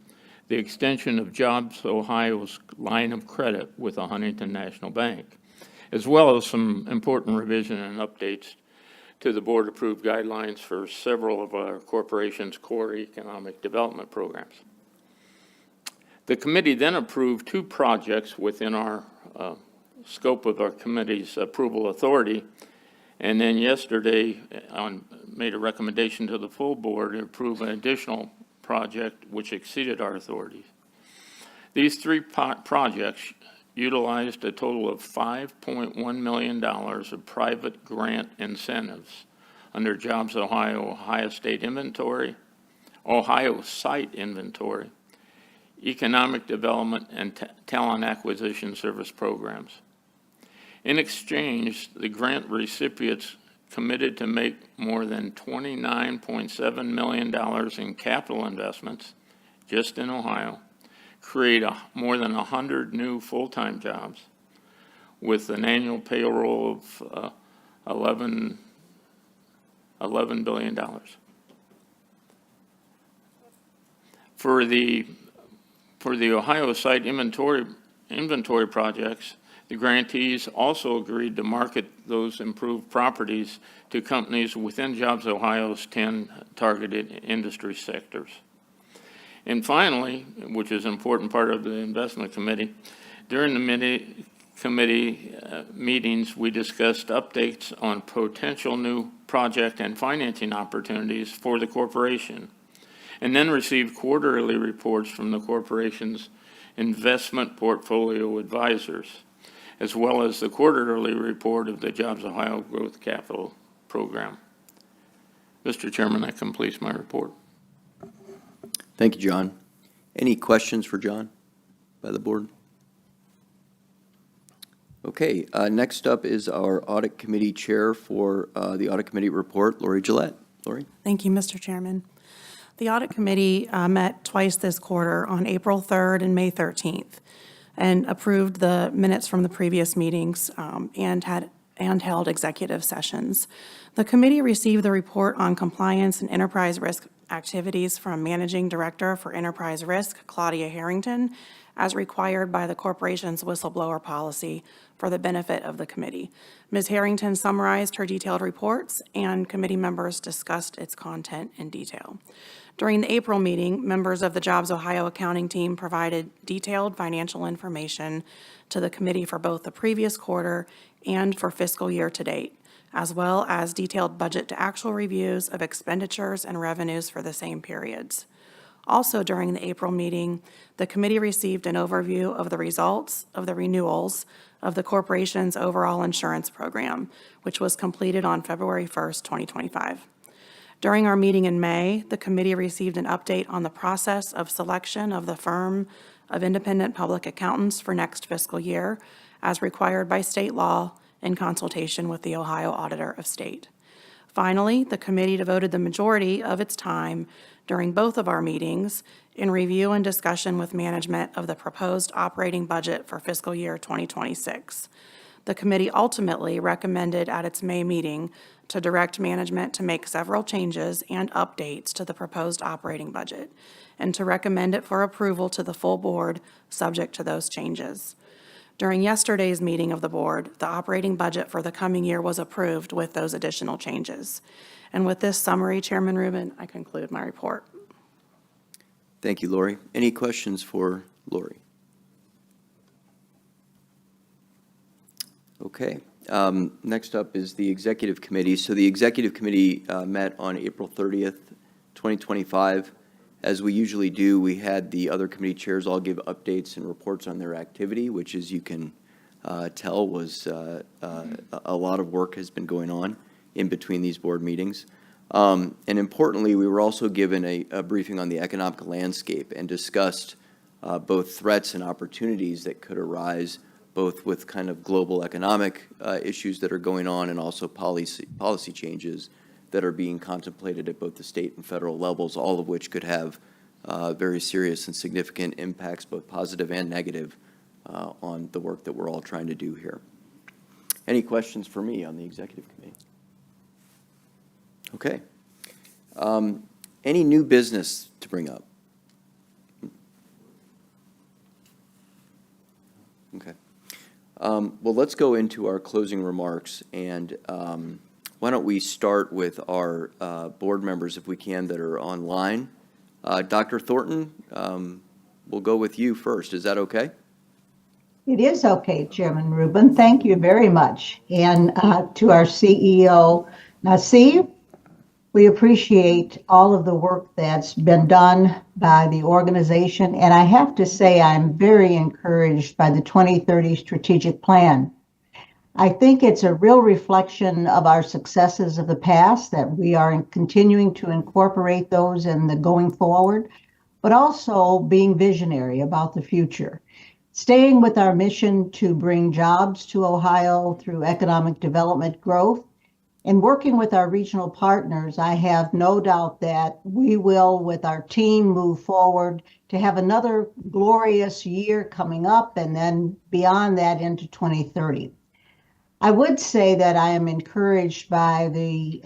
S15: the extension of JobsOhio's line of credit with the Huntington National Bank, as well as some important revision and updates to the board-approved guidelines for several of our corporation's core economic development programs. The committee then approved 2 projects within our scope of our committee's approval authority, and then yesterday made a recommendation to the full board to approve an additional project which exceeded our authorities. These 3 projects utilized a total of $5.1 million of private grant incentives under JobsOhio Ohio State Inventory, Ohio Site Inventory, Economic Development, and Talent Acquisition Service programs. In exchange, the grant recipients committed to make more than $29.7 million in capital investments just in Ohio, create more than 100 new full-time jobs with an annual payroll of $11 billion. For the Ohio Site inventory projects, the grantees also agreed to market those improved properties to companies within JobsOhio's 10 targeted industry sectors. And finally, which is an important part of the investment committee, during the committee meetings, we discussed updates on potential new project and financing opportunities for the corporation, and then received quarterly reports from the corporation's investment portfolio advisors, as well as the quarterly report of the JobsOhio Growth Capital Program. Mr. Chairman, that completes my report.
S11: Thank you, John. Any questions for John by the board? Okay, next up is our Audit Committee Chair for the Audit Committee report, Lori Gillette. Lori?
S23: Thank you, Mr. Chairman. The Audit Committee met twice this quarter on April 3rd and May 13th and approved the minutes from the previous meetings and held executive sessions. The committee received the report on compliance and enterprise risk activities from Managing Director for Enterprise Risk, Claudia Harrington, as required by the corporation's whistleblower policy for the benefit of the committee. Ms. Harrington summarized her detailed reports, and committee members discussed its content in detail. During the April meeting, members of the JobsOhio accounting team provided detailed financial information to the committee for both the previous quarter and for fiscal year to date, as well as detailed budget to actual reviews of expenditures and revenues for the same periods. Also during the April meeting, the committee received an overview of the results of the renewals of the corporation's overall insurance program, which was completed on February 1st, 2025. During our meeting in May, the committee received an update on the process of selection of the firm of independent public accountants for next fiscal year, as required by state law in consultation with the Ohio Auditor of State. Finally, the committee devoted the majority of its time during both of our meetings in review and discussion with management of the proposed operating budget for fiscal year 2026. The committee ultimately recommended at its May meeting to direct management to make several changes and updates to the proposed operating budget and to recommend it for approval to the full board subject to those changes. During yesterday's meeting of the board, the operating budget for the coming year was approved with those additional changes. And with this summary, Chairman Rubin, I conclude my report.
S11: Thank you, Lori. Any questions for Lori? Okay. Next up is the Executive Committee. So the Executive Committee met on April 30th, 2025. As we usually do, we had the other committee chairs all give updates and reports on their activity, which, as you can tell, was a lot of work has been going on in between these board meetings. And importantly, we were also given a briefing on the economic landscape and discussed both threats and opportunities that could arise, both with kind of global economic issues that are going on and also policy changes that are being contemplated at both the state and federal levels, all of which could have very serious and significant impacts, both positive and negative, on the work that we're all trying to do here. Any questions for me on the Executive Committee? Okay. Any new business to bring up? Okay. Well, let's go into our closing remarks, and why don't we start with our board members, if we can, that are online. Dr. Thornton, we'll go with you first. Is that okay?
S4: It is okay, Chairman Rubin. Thank you very much. And to our CEO, Nasib, we appreciate all of the work that's been done by the organization. And I have to say, I'm very encouraged by the 2030 strategic plan. I think it's a real reflection of our successes of the past, that we are continuing to incorporate those in the going forward, but also being visionary about the future. Staying with our mission to bring jobs to Ohio through economic development growth, and working with our regional partners, I have no doubt that we will, with our team, move forward to have another glorious year coming up, and then beyond that into 2030. I would say that I am encouraged by the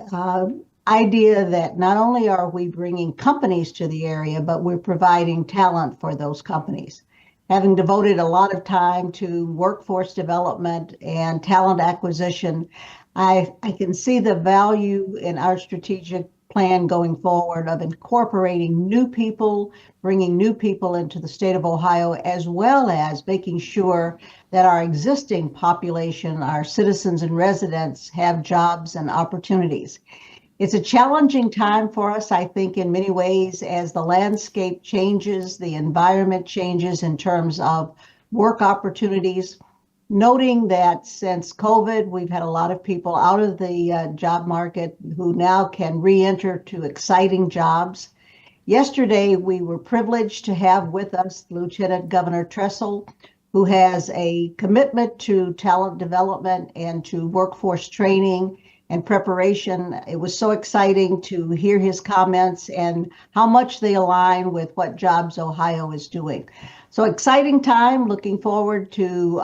S4: idea that not only are we bringing companies to the area, but we're providing talent for those companies. Having devoted a lot of time to workforce development and talent acquisition, I can see the value in our strategic plan going forward of incorporating new people, bringing new people into the state of Ohio, as well as making sure that our existing population, our citizens and residents, have jobs and opportunities. It's a challenging time for us, I think, in many ways, as the landscape changes, the environment changes in terms of work opportunities. Noting that since COVID, we've had a lot of people out of the job market who now can re-enter to exciting jobs. Yesterday, we were privileged to have with us Lieutenant Governor Tressel, who has a commitment to talent development and to workforce training and preparation. It was so exciting to hear his comments and how much they align with what JobsOhio is doing. So exciting time, looking forward to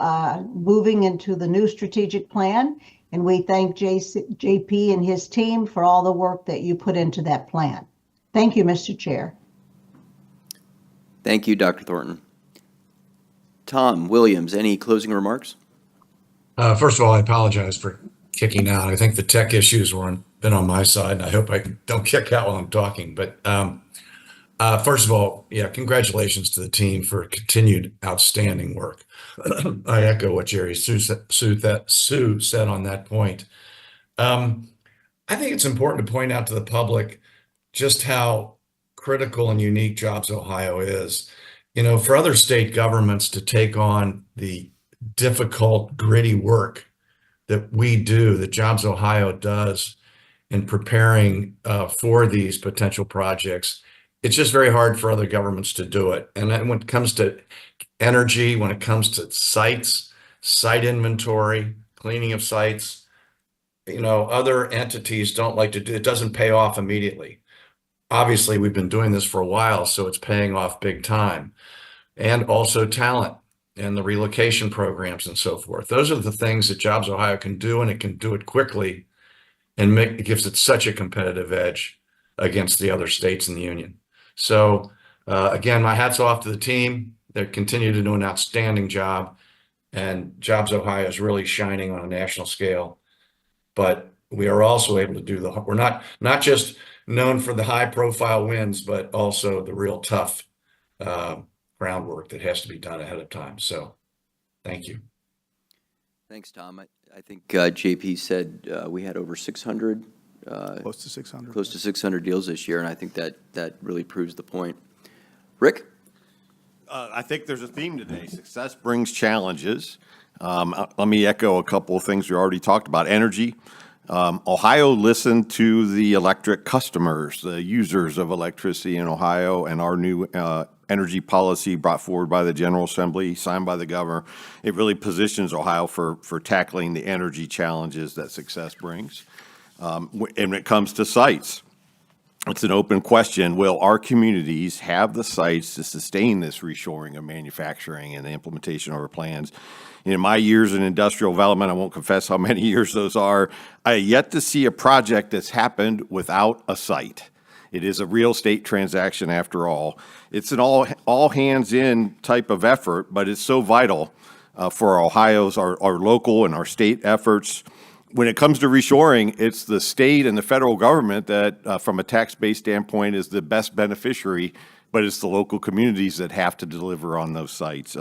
S4: moving into the new strategic plan. And we thank JP and his team for all the work that you put into that plan. Thank you, Mr. Chair.
S11: Thank you, Dr. Thornton. Tom Williams, any closing remarks?
S7: First of all, I apologize for kicking out. I think the tech issues been on my side, and I hope I don't kick out while I'm talking. But first of all, yeah, congratulations to the team for continued outstanding work. I echo what Sue said on that point. I think it's important to point out to the public just how critical and unique JobsOhio is. You know, for other state governments to take on the difficult, gritty work that we do, that JobsOhio does in preparing for these potential projects, it's just very hard for other governments to do it. And then when it comes to energy, when it comes to sites, site inventory, cleaning of sites, you know, other entities don't like to do it. It doesn't pay off immediately. Obviously, we've been doing this for a while, so it's paying off big time. And also talent and the relocation programs and so forth. Those are the things that JobsOhio can do, and it can do it quickly, and it gives it such a competitive edge against the other states in the union. So again, my hat's off to the team. They continue to do an outstanding job, and JobsOhio is really shining on a national scale. But we are also able to do we're not just known for the high profile wins, but also the real tough groundwork that has to be done ahead of time. So thank you.
S11: Thanks, Tom. I think JP said we had over 600.
S3: Close to 600.
S11: Close to 600 deals this year, and I think that really proves the point. Rick?
S6: I think there's a theme today. Success brings challenges. Let me echo a couple of things we already talked about. Energy. Ohio listened to the electric customers, the users of electricity in Ohio, and our new energy policy brought forward by the General Assembly, signed by the governor. It really positions Ohio for tackling the energy challenges that success brings. And when it comes to sites, it's an open question. Will our communities have the sites to sustain this reshoring of manufacturing and the implementation of our plans? In my years in industrial development, I won't confess how many years those are, I yet to see a project that's happened without a site. It is a real estate transaction after all. It's an all hands in type of effort, but it's so vital for Ohio's, our local and our state efforts. When it comes to reshoring, it's the state and the federal government that, from a tax-based standpoint, is the best beneficiary, but it's the local communities that have to deliver on those sites.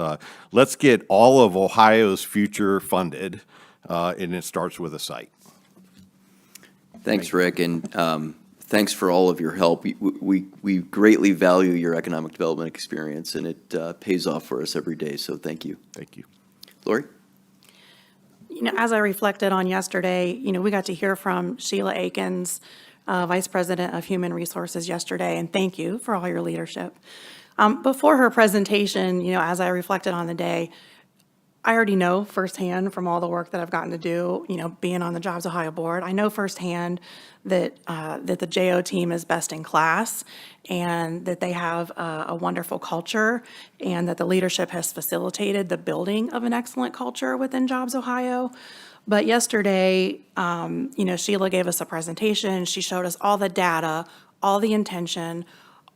S6: Let's get all of Ohio's future funded, and it starts with a site.
S11: Thanks, Rick, and thanks for all of your help. We greatly value your economic development experience, and it pays off for us every day, so thank you.
S6: Thank you.
S11: Lori?
S23: As I reflected on yesterday, we got to hear from Sheila Akins, Vice President of Human Resources yesterday, and thank you for all your leadership. Before her presentation, as I reflected on the day, I already know firsthand from all the work that I've gotten to do, being on the JobsOhio board, I know firsthand that the JO team is best in class and that they have a wonderful culture and that the leadership has facilitated the building of an excellent culture within JobsOhio. But yesterday, Sheila gave us a presentation. She showed us all the data, all the intention,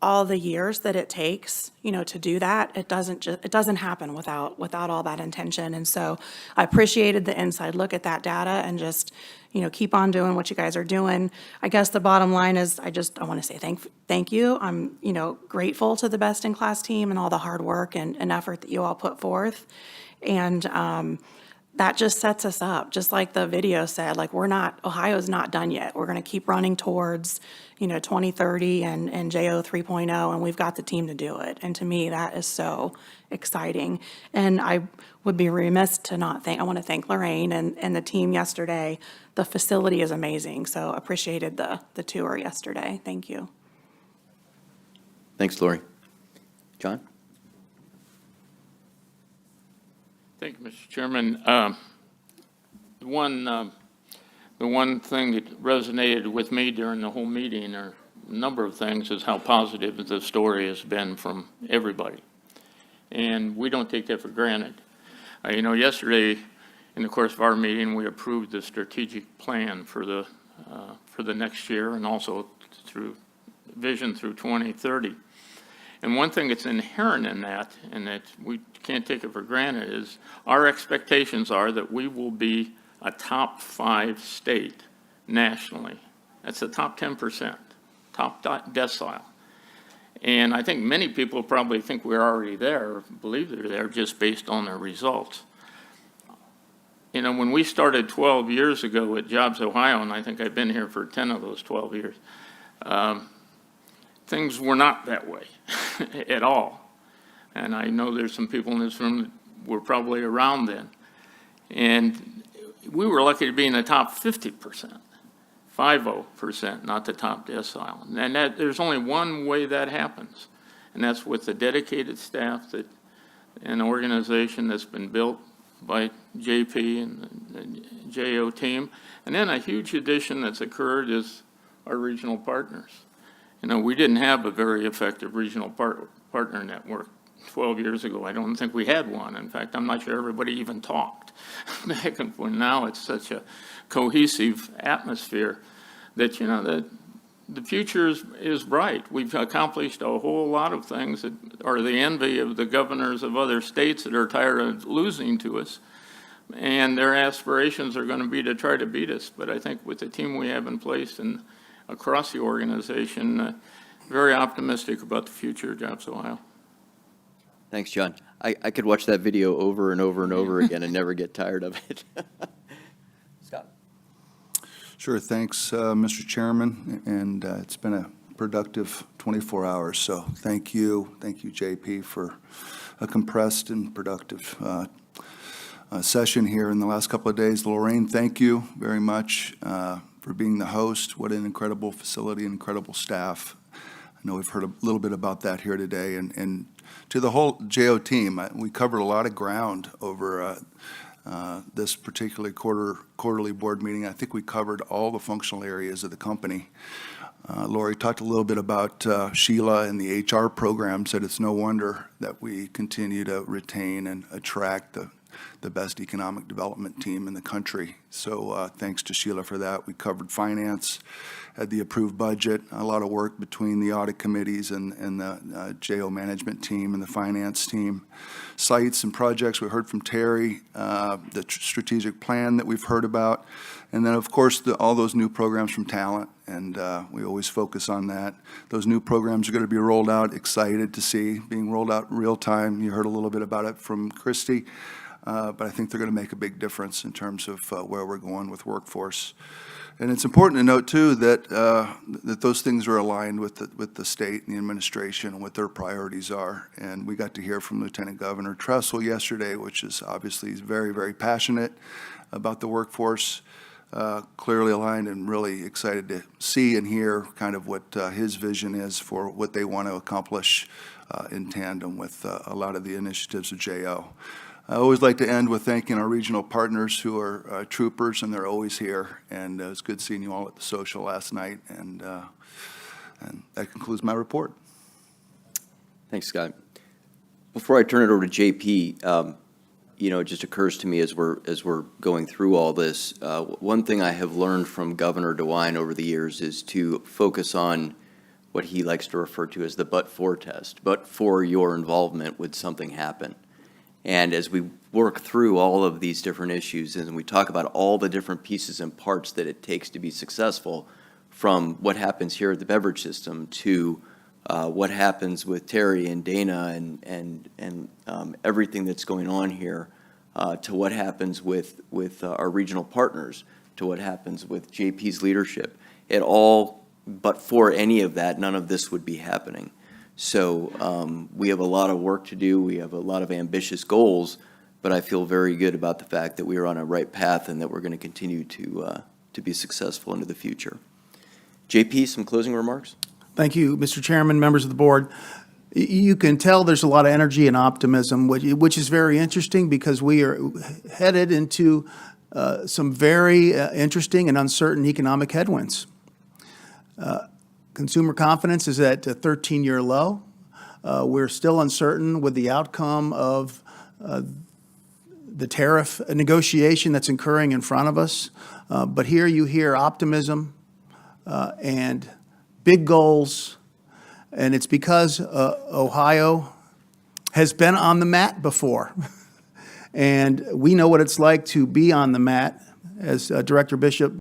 S23: all the years that it takes, to do that. It doesn't happen without all that intention. And so I appreciated the inside look at that data and just, keep on doing what you guys are doing. I guess the bottom line is I want to say thank you. I'm, grateful to the best in class team and all the hard work and effort that you all put forth. And, that just sets us up, just like the video said, like Ohio's not done yet. We're going to keep running towards, 2030 and JO 3.0, and we've got the team to do it. And to me, that is so exciting. And I would be remiss to not I want to thank Lorraine and the team yesterday. The facility is amazing, so appreciated the tour yesterday. Thank you.
S11: Thanks, Lori. John?
S15: Thank you, Mr. Chairman. The one thing that resonated with me during the whole meeting, or a number of things, is how positive the story has been from everybody. And we don't take that for granted. Yesterday, in the course of our meeting, we approved the strategic plan for the next year and also through vision through 2030. And one thing that's inherent in that, and that we can't take it for granted, is our expectations are that we will be a top 5 state nationally. That's the top 10%, top decile. And I think many people probably think we're already there, or believe they're there, just based on their results. When we started 12 years ago at JobsOhio, and I think I've been here for 10 of those 12 years, things were not that way at all. And I know there's some people in this room that were probably around then. And we were lucky to be in the top 50%, 50%, not the top decile. And there's only one way that happens, and that's with the dedicated staff and organization that's been built by JP and the JO team. And then a huge addition that's occurred is our regional partners. We didn't have a very effective regional partner network 12 years ago. I don't think we had one. In fact, I'm not sure everybody even talked back when. Now it's such a cohesive atmosphere that, the future is bright. We've accomplished a whole lot of things that are the envy of the governors of other states that are tired of losing to us. And their aspirations are going to be to try to beat us. But I think with the team we have in place and across the organization, very optimistic about the future of JobsOhio.
S11: Thanks, John. I could watch that video over and over and over again and never get tired of it. Scott?
S8: Sure, thanks, Mr. Chairman, and it's been a productive 24 hours, so thank you, JP, for a compressed and productive session here in the last couple of days. Lorraine, thank you very much for being the host. What an incredible facility, incredible staff. I know we've heard a little bit about that here today, and to the whole JO team, we covered a lot of ground over this particular quarterly board meeting. I think we covered all the functional areas of the company. Lori talked a little bit about Sheila and the HR programs, that it's no wonder that we continue to retain and attract the best economic development team in the country. So thanks to Sheila for that. We covered finance, had the approved budget, a lot of work between the audit committees and the JO management team and the finance team. Sites and projects, we heard from Terry, the strategic plan that we've heard about, and then of course all those new programs from Talent, and we always focus on that. Those new programs are going to be rolled out, excited to see, being rolled out real time. You heard a little bit about it from Christy. But I think they're going to make a big difference in terms of where we're going with workforce. And it's important to note, too, that that those things are aligned with the state and the administration and what their priorities are. And we got to hear from Lieutenant Governor Tressel yesterday, which is obviously he's very, very passionate about the workforce, clearly aligned, and really excited to see and hear kind of what his vision is for what they want to accomplish in tandem with a lot of the initiatives of JO. I always like to end with thanking our regional partners who are troopers, and they're always here. And it was good seeing you all at the social last night. And that concludes my report.
S11: Thanks, Scott. Before I turn it over to JP, it just occurs to me as we're going through all this, one thing I have learned from Governor DeWine over the years is to focus on what he likes to refer to as the but-for test. But for your involvement, would something happen? And as we work through all of these different issues and we talk about all the different pieces and parts that it takes to be successful, from what happens here at the beverage system to what happens with Terry and Dana and everything that's going on here, to what happens with our regional partners, to what happens with JP's leadership, it all, but for any of that, none of this would be happening. So we have a lot of work to do. We have a lot of ambitious goals, but I feel very good about the fact that we are on a right path and that we're going to continue to be successful into the future. JP, some closing remarks?
S3: Thank you, Mr. Chairman, members of the board. You can tell there's a lot of energy and optimism, which is very interesting because we are headed into some very interesting and uncertain economic headwinds. Consumer confidence is at a 13-year low. We're still uncertain with the outcome of the tariff negotiation that's occurring in front of us. But here you hear optimism and big goals, and it's because Ohio has been on the mat before. And we know what it's like to be on the mat, as Director Bishop